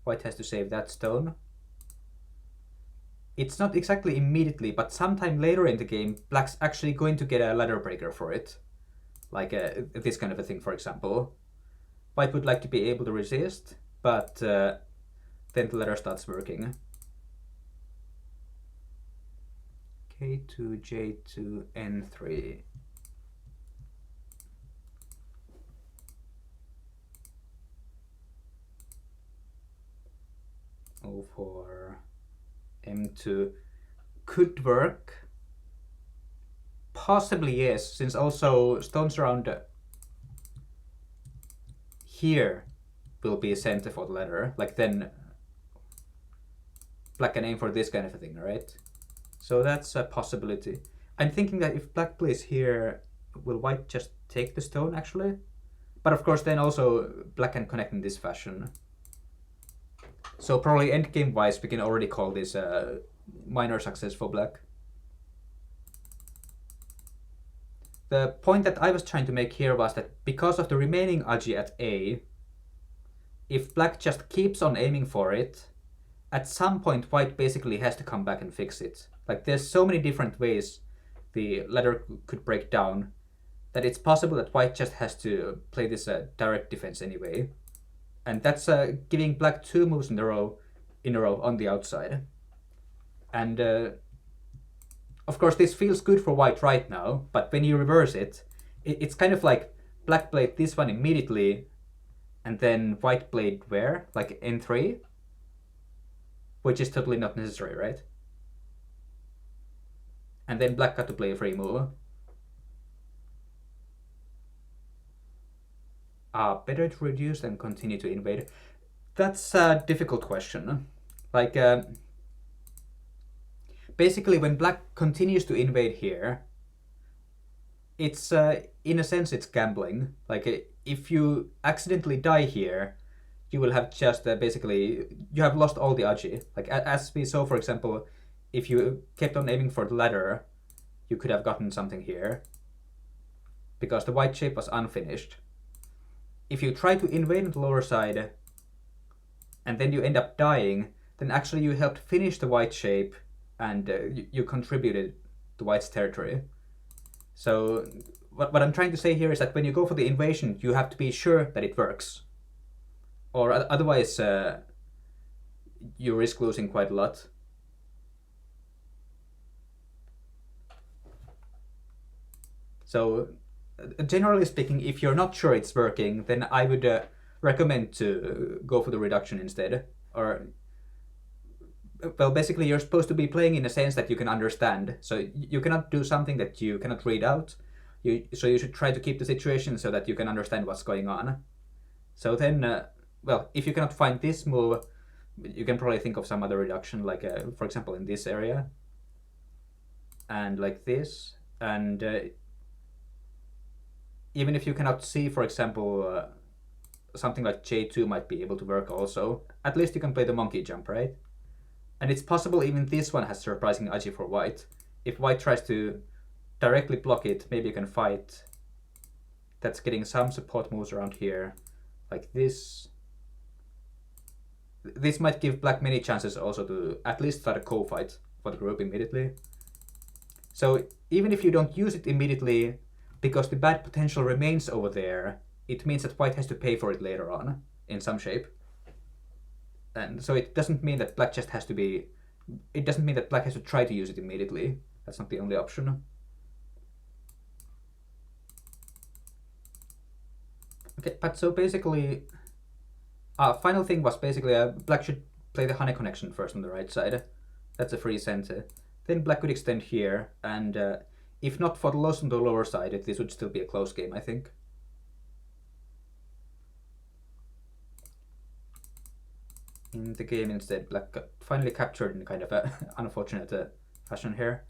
White has to save that stone. It's not exactly immediately, but sometime later in the game, black's actually going to get a ladder breaker for it. Like this kind of a thing, for example. White would like to be able to resist, but then the ladder starts working. K2, J2, N3. O4, M2 could work. Possibly yes, since also stones around here will be a center for the ladder. Like then black can aim for this kind of a thing, right? So that's a possibility. I'm thinking that if black plays here, will white just take the stone actually? But of course then also black can connect in this fashion. So probably endgame wise we can already call this a minor success for black. The point that I was trying to make here was that because of the remaining aji at A, if black just keeps on aiming for it, at some point white basically has to come back and fix it. Like there's so many different ways the ladder could break down that it's possible that white just has to play this direct defense anyway. And that's giving black 2 moves in a row on the outside. And of course this feels good for white right now, but when you reverse it, it's kind of like black played this one immediately and then white played where? Like N3? Which is totally not necessary, right? And then black got to play a free move. Better to reduce than continue to invade. That's a difficult question. Like, basically when black continues to invade here, it's, in a sense, it's gambling. Like, if you accidentally die here, you will have just basically, you have lost all the aji. Like, as we saw, for example, if you kept on aiming for the ladder, you could have gotten something here, because the white shape was unfinished. If you try to invade on the lower side, and then you end up dying, then actually you helped finish the white shape, and you contributed to white's territory. So what I'm trying to say here is that when you go for the invasion, you have to be sure that it works. Or otherwise, you risk losing quite a lot. So generally speaking, if you're not sure it's working, then I would recommend to go for the reduction instead. Or, well, basically you're supposed to be playing in a sense that you can understand. So you cannot do something that you cannot read out. So you should try to keep the situation so that you can understand what's going on. So then, well, if you cannot find this move, you can probably think of some other reduction, like for example in this area. And like this. And even if you cannot see, for example, something like J2 might be able to work also, at least you can play the monkey jump, right? And it's possible even this one has surprising aji for white. If white tries to directly block it, maybe you can fight. That's getting some support moves around here, like this. This might give black many chances also to at least start a co-fight for the group immediately. So even if you don't use it immediately, because the bad potential remains over there, it means that white has to pay for it later on, in some shape. And so it doesn't mean that black just has to be... It doesn't mean that black has to try to use it immediately. That's not the only option. Okay, but so basically... final thing was basically black should play the honey connection first on the right side. That's a free center. Then black could extend here, and if not for the loss on the lower side, this would still be a close game, I think. in the game instead. Black got finally captured in kind of a unfortunate fashion here.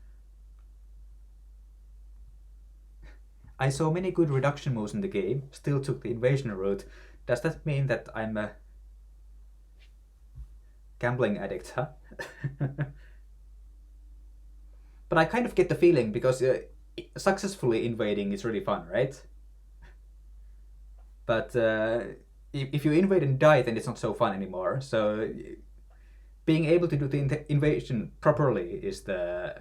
I saw many good reduction moves in the game, still took the invasion route. Does that mean that I'm a gambling addict, huh? But I kind of get the feeling because successfully invading is really fun, right? But if you invade and die, then it's not so fun anymore. So being able to do the invasion properly is the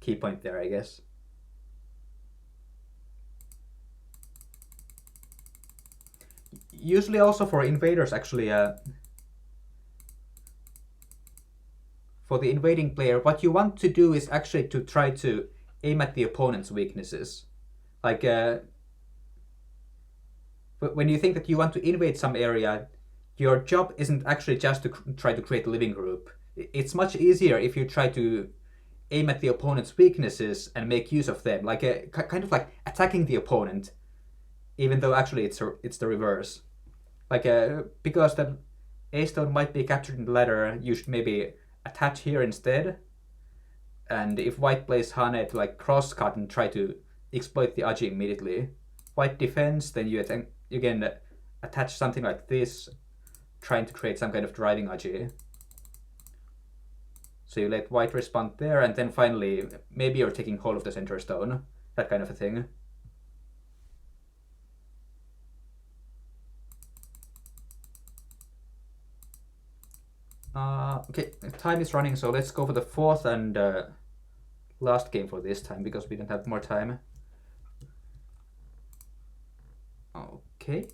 key point there, I guess. Usually also for invaders, actually, for the invading player, what you want to do is actually to try to aim at the opponent's weaknesses. Like, when you think that you want to invade some area, your job isn't actually just to try to create a living group. It's much easier if you try to aim at the opponent's weaknesses and make use of them, like kind of like attacking the opponent, even though actually it's the reverse. Like because the A stone might be captured in the ladder, you should maybe attach here instead. And if white plays Hane to like cross cut and try to exploit the Aji immediately, white defends, then you can attach something like this, trying to create some kind of driving Aji. So you let white respond there, and then finally, maybe you're taking hold of the center stone, that kind of a thing. Okay, time is running, so let's go for the fourth and last game for this time, because we don't have more time. Okay.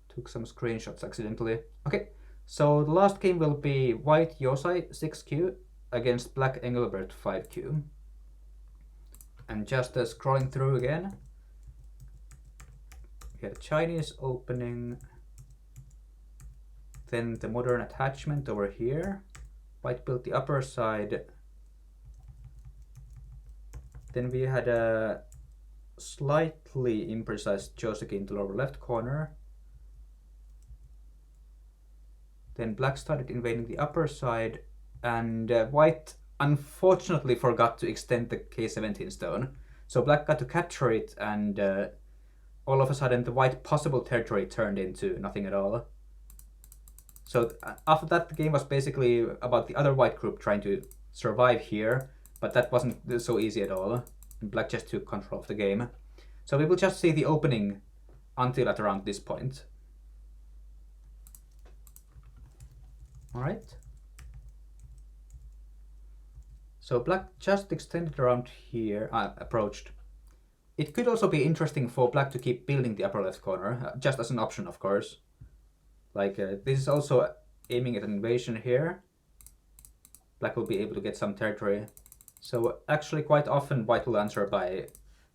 Took some screenshots accidentally. Okay, so the last game will be white Yosai 6Q against black Engelbert 5Q. And just scrolling through again. We had a Chinese opening. Then the modern attachment over here. White built the upper side. Then we had a slightly imprecise Joseki in the lower left corner. Then black started invading the upper side, and white unfortunately forgot to extend the K17 stone. So black got to capture it, and all of a sudden the white possible territory turned into nothing at all. So after that, the game was basically about the other white group trying to survive here, but that wasn't so easy at all. And black just took control of the game. So we will just see the opening until at around this point. Alright. So black just extended around here, approached. It could also be interesting for black to keep building the upper left corner, just as an option, of course. Like, this is also aiming at an invasion here. Black will be able to get some territory. So actually quite often white will answer by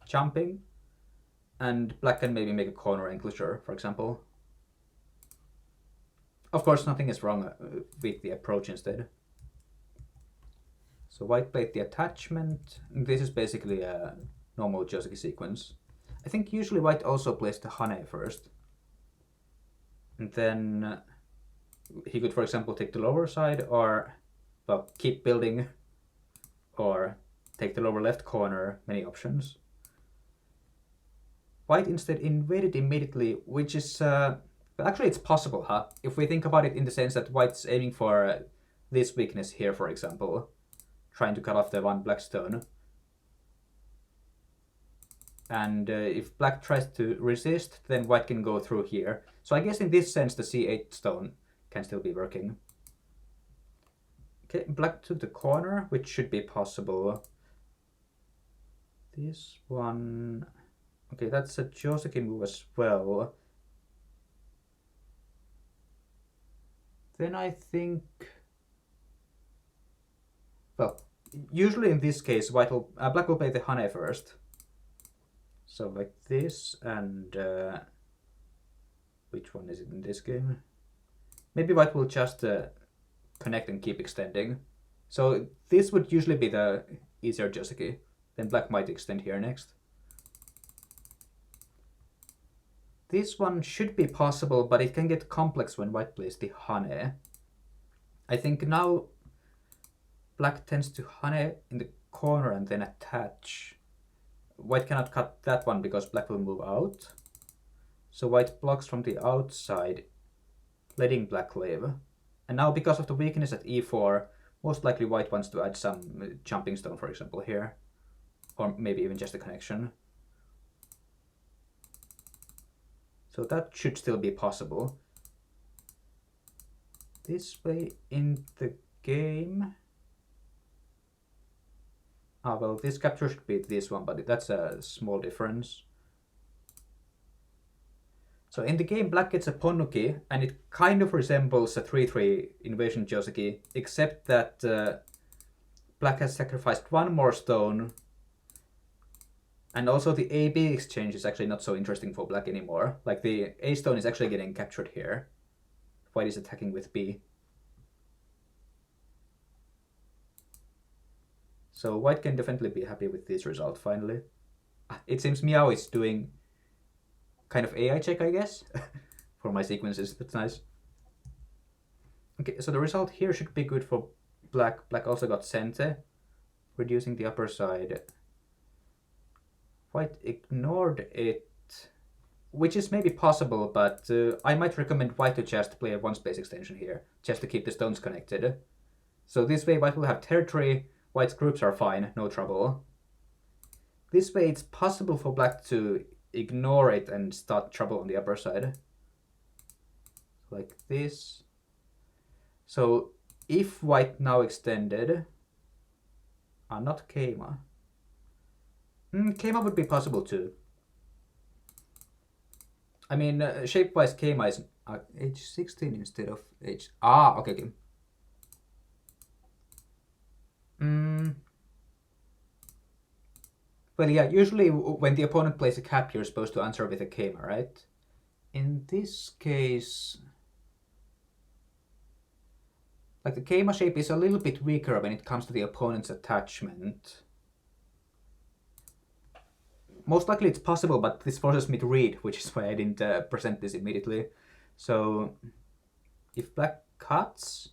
jumping, and black can maybe make a corner enclosure, for example. Of course, nothing is wrong with the approach instead. So white played the attachment. This is basically a normal Joseki sequence. I think usually white also plays the Hane first. And then he could, for example, take the lower side, or, well, keep building, or take the lower left corner, many options. White instead invaded immediately, which is, actually it's possible, huh? If we think about it in the sense that white's aiming for this weakness here, for example, trying to cut off the one black stone. And if black tries to resist, then white can go through here. So I guess in this sense the C8 stone can still be working. Okay, black took the corner, which should be possible. This one... Okay, that's a Joseki move as well. Then I think... Well, usually in this case, black will play the Hane first. So like this, and which one is it in this game? Maybe white will just connect and keep extending. So this would usually be the easier Joseki. Then black might extend here next. This one should be possible, but it can get complex when white plays the honey. I think now black tends to honey in the corner and then attach. White cannot cut that one because black will move out. So white blocks from the outside, letting black live. And now because of the weakness at e4, most likely white wants to add some jumping stone, for example, here. Or maybe even just a connection. So that should still be possible. This way in the game... Ah, well, this capture should be this one, but that's a small difference. So in the game, black gets a Ponnuki, and it kind of resembles a 3-3 invasion Joseki, except that black has sacrificed one more stone, and also the A-B exchange is actually not so interesting for black anymore. Like the A stone is actually getting captured here. White is attacking with B. So white can definitely be happy with this result finally. It seems Meow is doing kind of AI check, I guess, for my sequences. That's nice. Okay, so the result here should be good for black. Black also got Sente, reducing the upper side. White ignored it, which is maybe possible, but I might recommend white to just play a one space extension here, just to keep the stones connected. So this way white will have territory, white's groups are fine, no trouble. This way it's possible for black to ignore it and start trouble on the upper side. Like this. So if white now extended... not Keima. Keima would be possible too. I mean, shape-wise Keima is h16 instead of h... okay, okay. Well, yeah, usually when the opponent plays a cap, you're supposed to answer with a Keima, right? In this case... Like, the Keima shape is a little bit weaker when it comes to the opponent's attachment. Most likely it's possible, but this forces me to read, which is why I didn't present this immediately. So, if black cuts...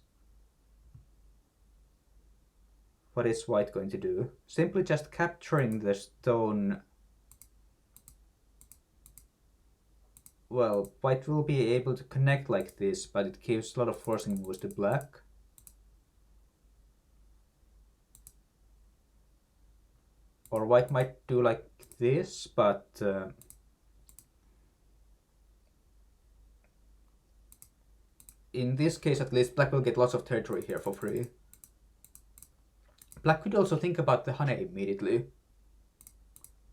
What is white going to do? Simply just capturing the stone. Well, white will be able to connect like this, but it gives a lot of forcing moves to black. Or white might do like this, but... in this case at least, black will get lots of territory here for free. Black could also think about the honey immediately.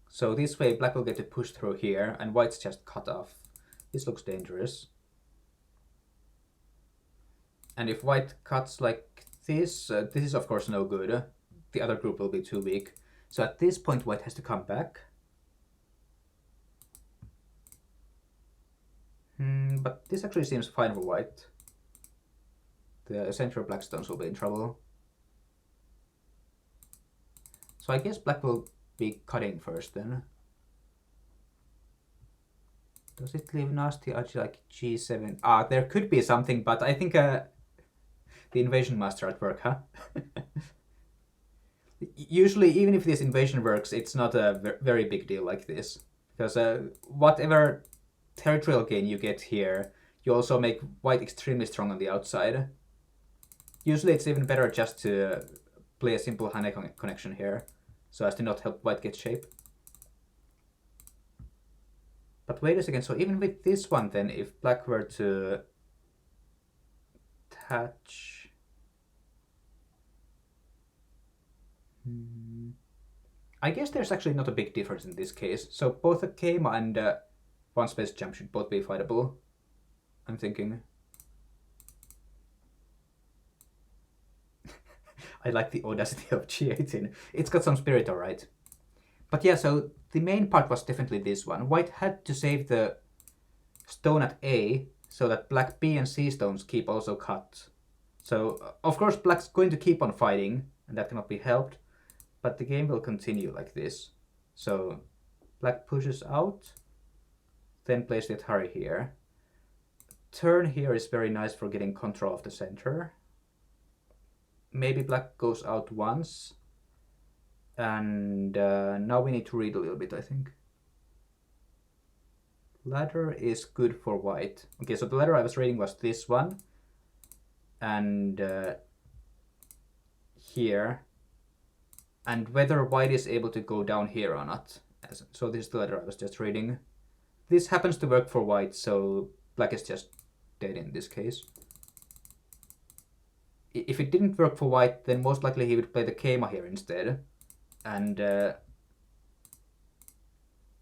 So this way black will get to push through here and white's just cut off. This looks dangerous. And if white cuts like this, this is of course no good. The other group will be too weak. So at this point white has to come back. But this actually seems fine for white. The central black stones will be in trouble. So I guess black will be cutting first then. Does it leave nasty edge like g7? There could be something, but I think the invasion master at work, huh? Usually, even if this invasion works, it's not a very big deal like this. Because whatever territorial gain you get here, you also make white extremely strong on the outside. Usually it's even better just to play a simple honey connection here, so as to not help white get shape. But wait a second, so even with this one then, if black were to attach... I guess there's actually not a big difference in this case. So both a Keima and one space jump should both be fightable, I'm thinking. I like the audacity of G18. It's got some spirit, alright. But yeah, so the main part was definitely this one. White had to save the stone at A so that black B and C stones keep also cut. So, of course, black's going to keep on fighting, and that cannot be helped. But the game will continue like this. So, black pushes out. then place the Atari here. Turn here is very nice for getting control of the center. Maybe black goes out once. And now we need to read a little bit, I think. Ladder is good for white. Okay, so the ladder I was reading was this one. And here. And whether white is able to go down here or not. So this is the ladder I was just reading. This happens to work for white, so black is just dead in this case. If it didn't work for white, then most likely he would play the Keima here instead. And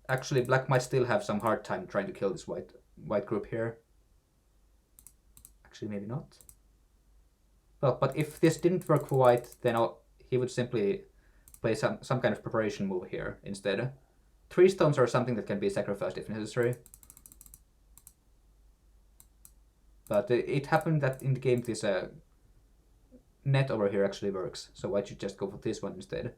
actually black might still have some hard time trying to kill this white group here. Actually, maybe not. Well, but if this didn't work for white, then he would simply play some kind of preparation move here instead. 3 stones are something that can be sacrificed if necessary. But it happened that in the game this net over here actually works, so white should just go for this one instead.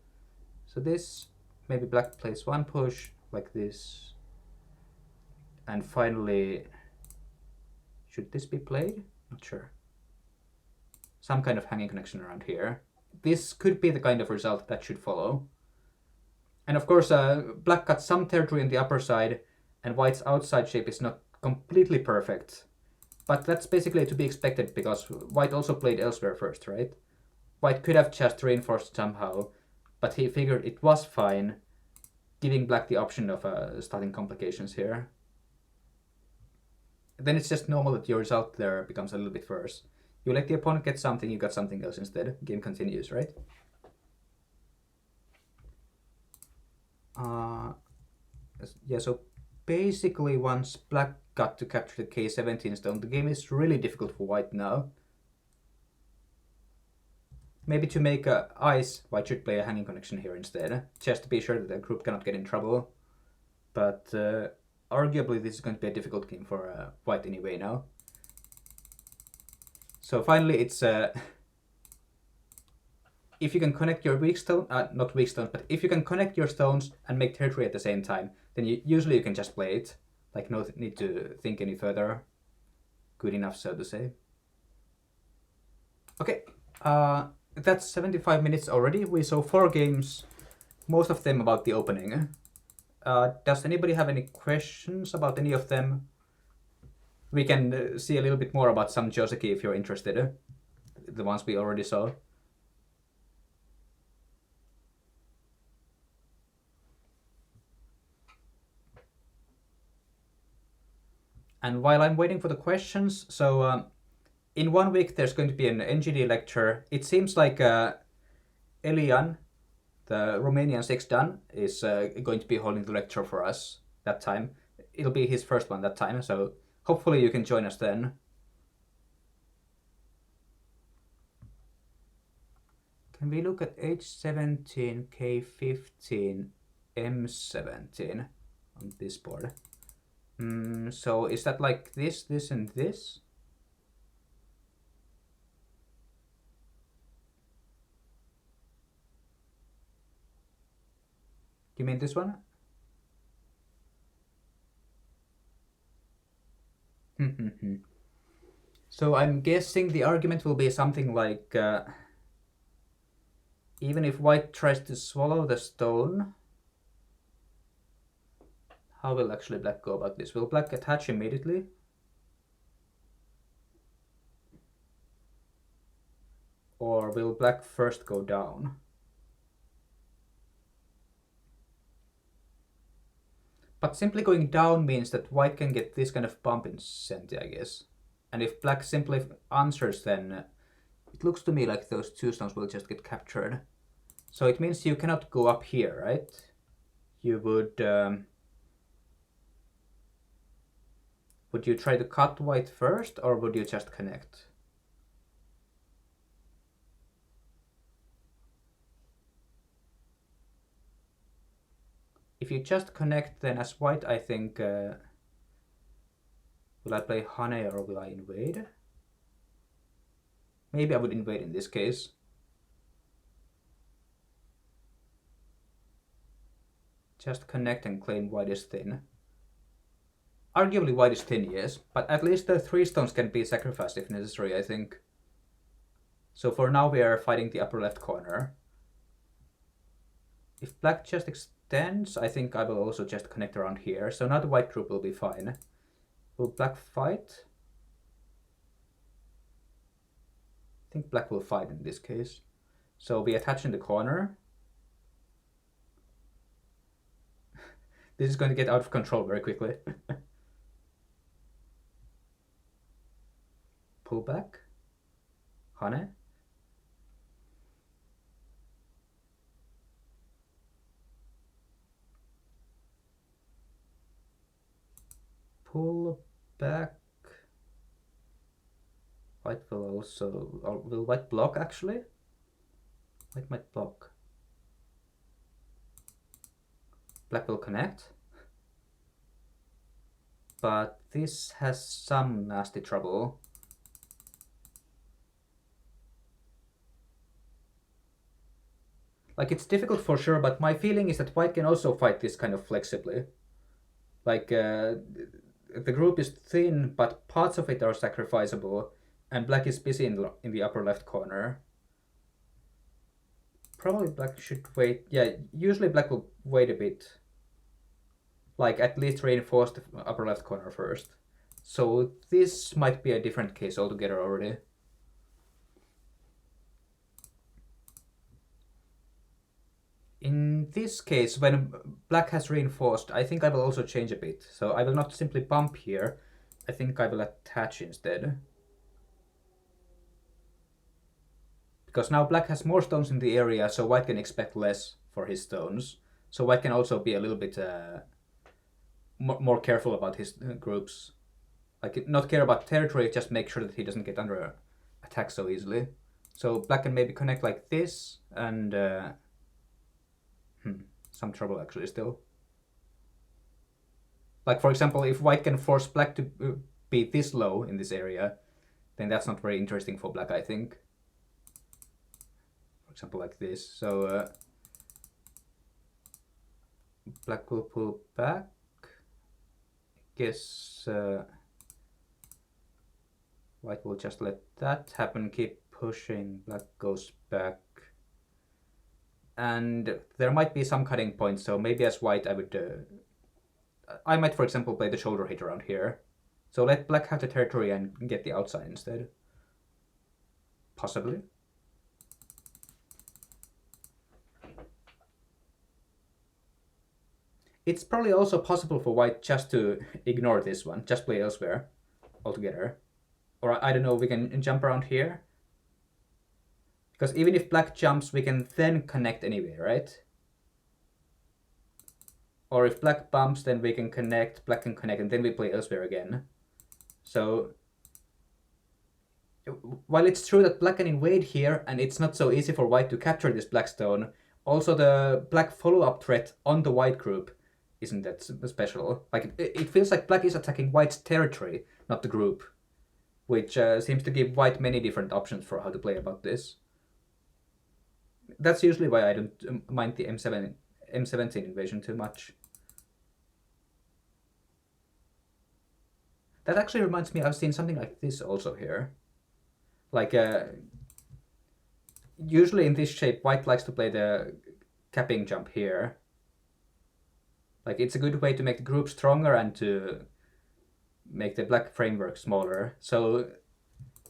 So this, maybe black plays 1 push, like this. And finally, should this be played? Not sure. Some kind of hanging connection around here. This could be the kind of result that should follow. And of course, black got some territory on the upper side, and white's outside shape is not completely perfect. But that's basically to be expected, because white also played elsewhere first, right? White could have just reinforced somehow, but he figured it was fine, giving black the option of starting complications here. Then it's just normal that your result there becomes a little bit worse. You let the opponent get something, you got something else instead. Game continues, right? Yeah, so basically once black got to capture the K17 stone, the game is really difficult for white now. Maybe to make ice, white should play a hanging connection here instead, just to be sure that the group cannot get in trouble. But arguably this is going to be a difficult game for white anyway now. So finally it's if you can connect your weak stone, not weak stones, but if you can connect your stones and make territory at the same time, then usually you can just play it. Like no need to think any further. Good enough, so to say. Okay, that's 75 minutes already. We saw 4 games, most of them about the opening. Does anybody have any questions about any of them? We can see a little bit more about some Joseki if you're interested. The ones we already saw. And while I'm waiting for the questions, so in 1 week there's going to be an NGD lecture. It seems like Elian, the Romanian 6 Dan, is going to be holding the lecture for us that time. It'll be his first one that time, so hopefully you can join us then. Can we look at H17, K15, M17 on this board? So is that like this, and this? You mean this one? So I'm guessing the argument will be something like even if white tries to swallow the stone, how will actually black go about this? Will black attach immediately? Or will black first go down? But simply going down means that white can get this kind of bump in Senti, I guess. And if black simply answers, then it looks to me like those 2 stones will just get captured. So it means you cannot go up here, right? You would you try to cut white first, or would you just connect? If you just connect, then as white, I think... will I play Hane or will I invade? Maybe I would invade in this case. Just connect and claim white is thin. Arguably white is thin, yes, but at least the 3 stones can be sacrificed if necessary, I think. So for now we are fighting the upper left corner. If black just extends, I think I will also just connect around here. So now the white group will be fine. Will black fight? I think black will fight in this case. So we attach in the corner. This is going to get out of control very quickly. Pull back. Hane. Pull back. White will also... Or will white block actually? White might block. Black will connect. But this has some nasty trouble. Like, it's difficult for sure, but my feeling is that white can also fight this kind of flexibly. Like, the group is thin, but parts of it are sacrificable, and black is busy in the upper left corner. Probably black should wait. Yeah, usually black will wait a bit. Like, at least reinforce the upper left corner first. So this might be a different case altogether already. In this case, when black has reinforced, I think I will also change a bit. So I will not simply bump here. I think I will attach instead. Because now black has more stones in the area, so white can expect less for his stones. So white can also be a little bit more careful about his groups. Like, not care about territory, just make sure that he doesn't get under attack so easily. So black can maybe connect like this, and some trouble actually still. Like, for example, if white can force black to be this low in this area, then that's not very interesting for black, I think. For example, like this. So black will pull back. I guess white will just let that happen, keep pushing, black goes back. And there might be some cutting points, so maybe as white I might, for example, play the shoulder hit around here. So let black have the territory and get the outside instead. Possibly. It's probably also possible for white just to ignore this one, just play elsewhere altogether. Or I don't know, we can jump around here. Because even if black jumps, we can then connect anyway, right? Or if black bumps, then we can connect, black can connect, and then we play elsewhere again. So, while it's true that black can invade here, and it's not so easy for white to capture this black stone, also the black follow-up threat on the white group isn't that special. Like, it feels like black is attacking white's territory, not the group. Which seems to give white many different options for how to play about this. That's usually why I don't mind the M17 invasion too much. That actually reminds me, I've seen something like this also here. Like, usually in this shape, white likes to play the capping jump here. Like, it's a good way to make the group stronger and to make the black framework smaller. So,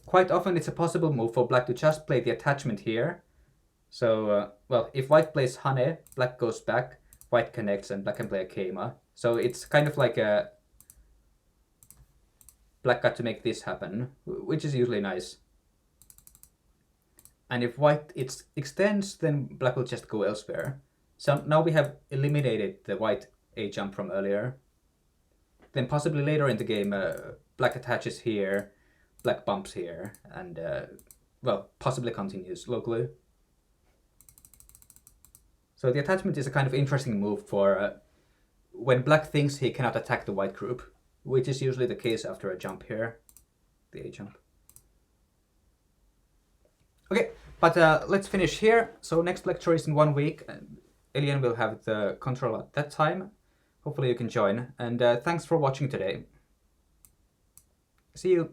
quite often it's a possible move for black to just play the attachment here. So, well, if white plays Hane, black goes back, white connects, and black can play a Keima. So it's kind of like a... Black got to make this happen, which is usually nice. And if white extends, then black will just go elsewhere. So now we have eliminated the white A jump from earlier. Then possibly later in the game, black attaches here, black bumps here, and, well, possibly continues locally. So the attachment is a kind of interesting move for when black thinks he cannot attack the white group, which is usually the case after a jump here, the A jump. Okay, but let's finish here. So next lecture is in 1 week. Elian will have the control at that time. Hopefully you can join. And thanks for watching today. See you.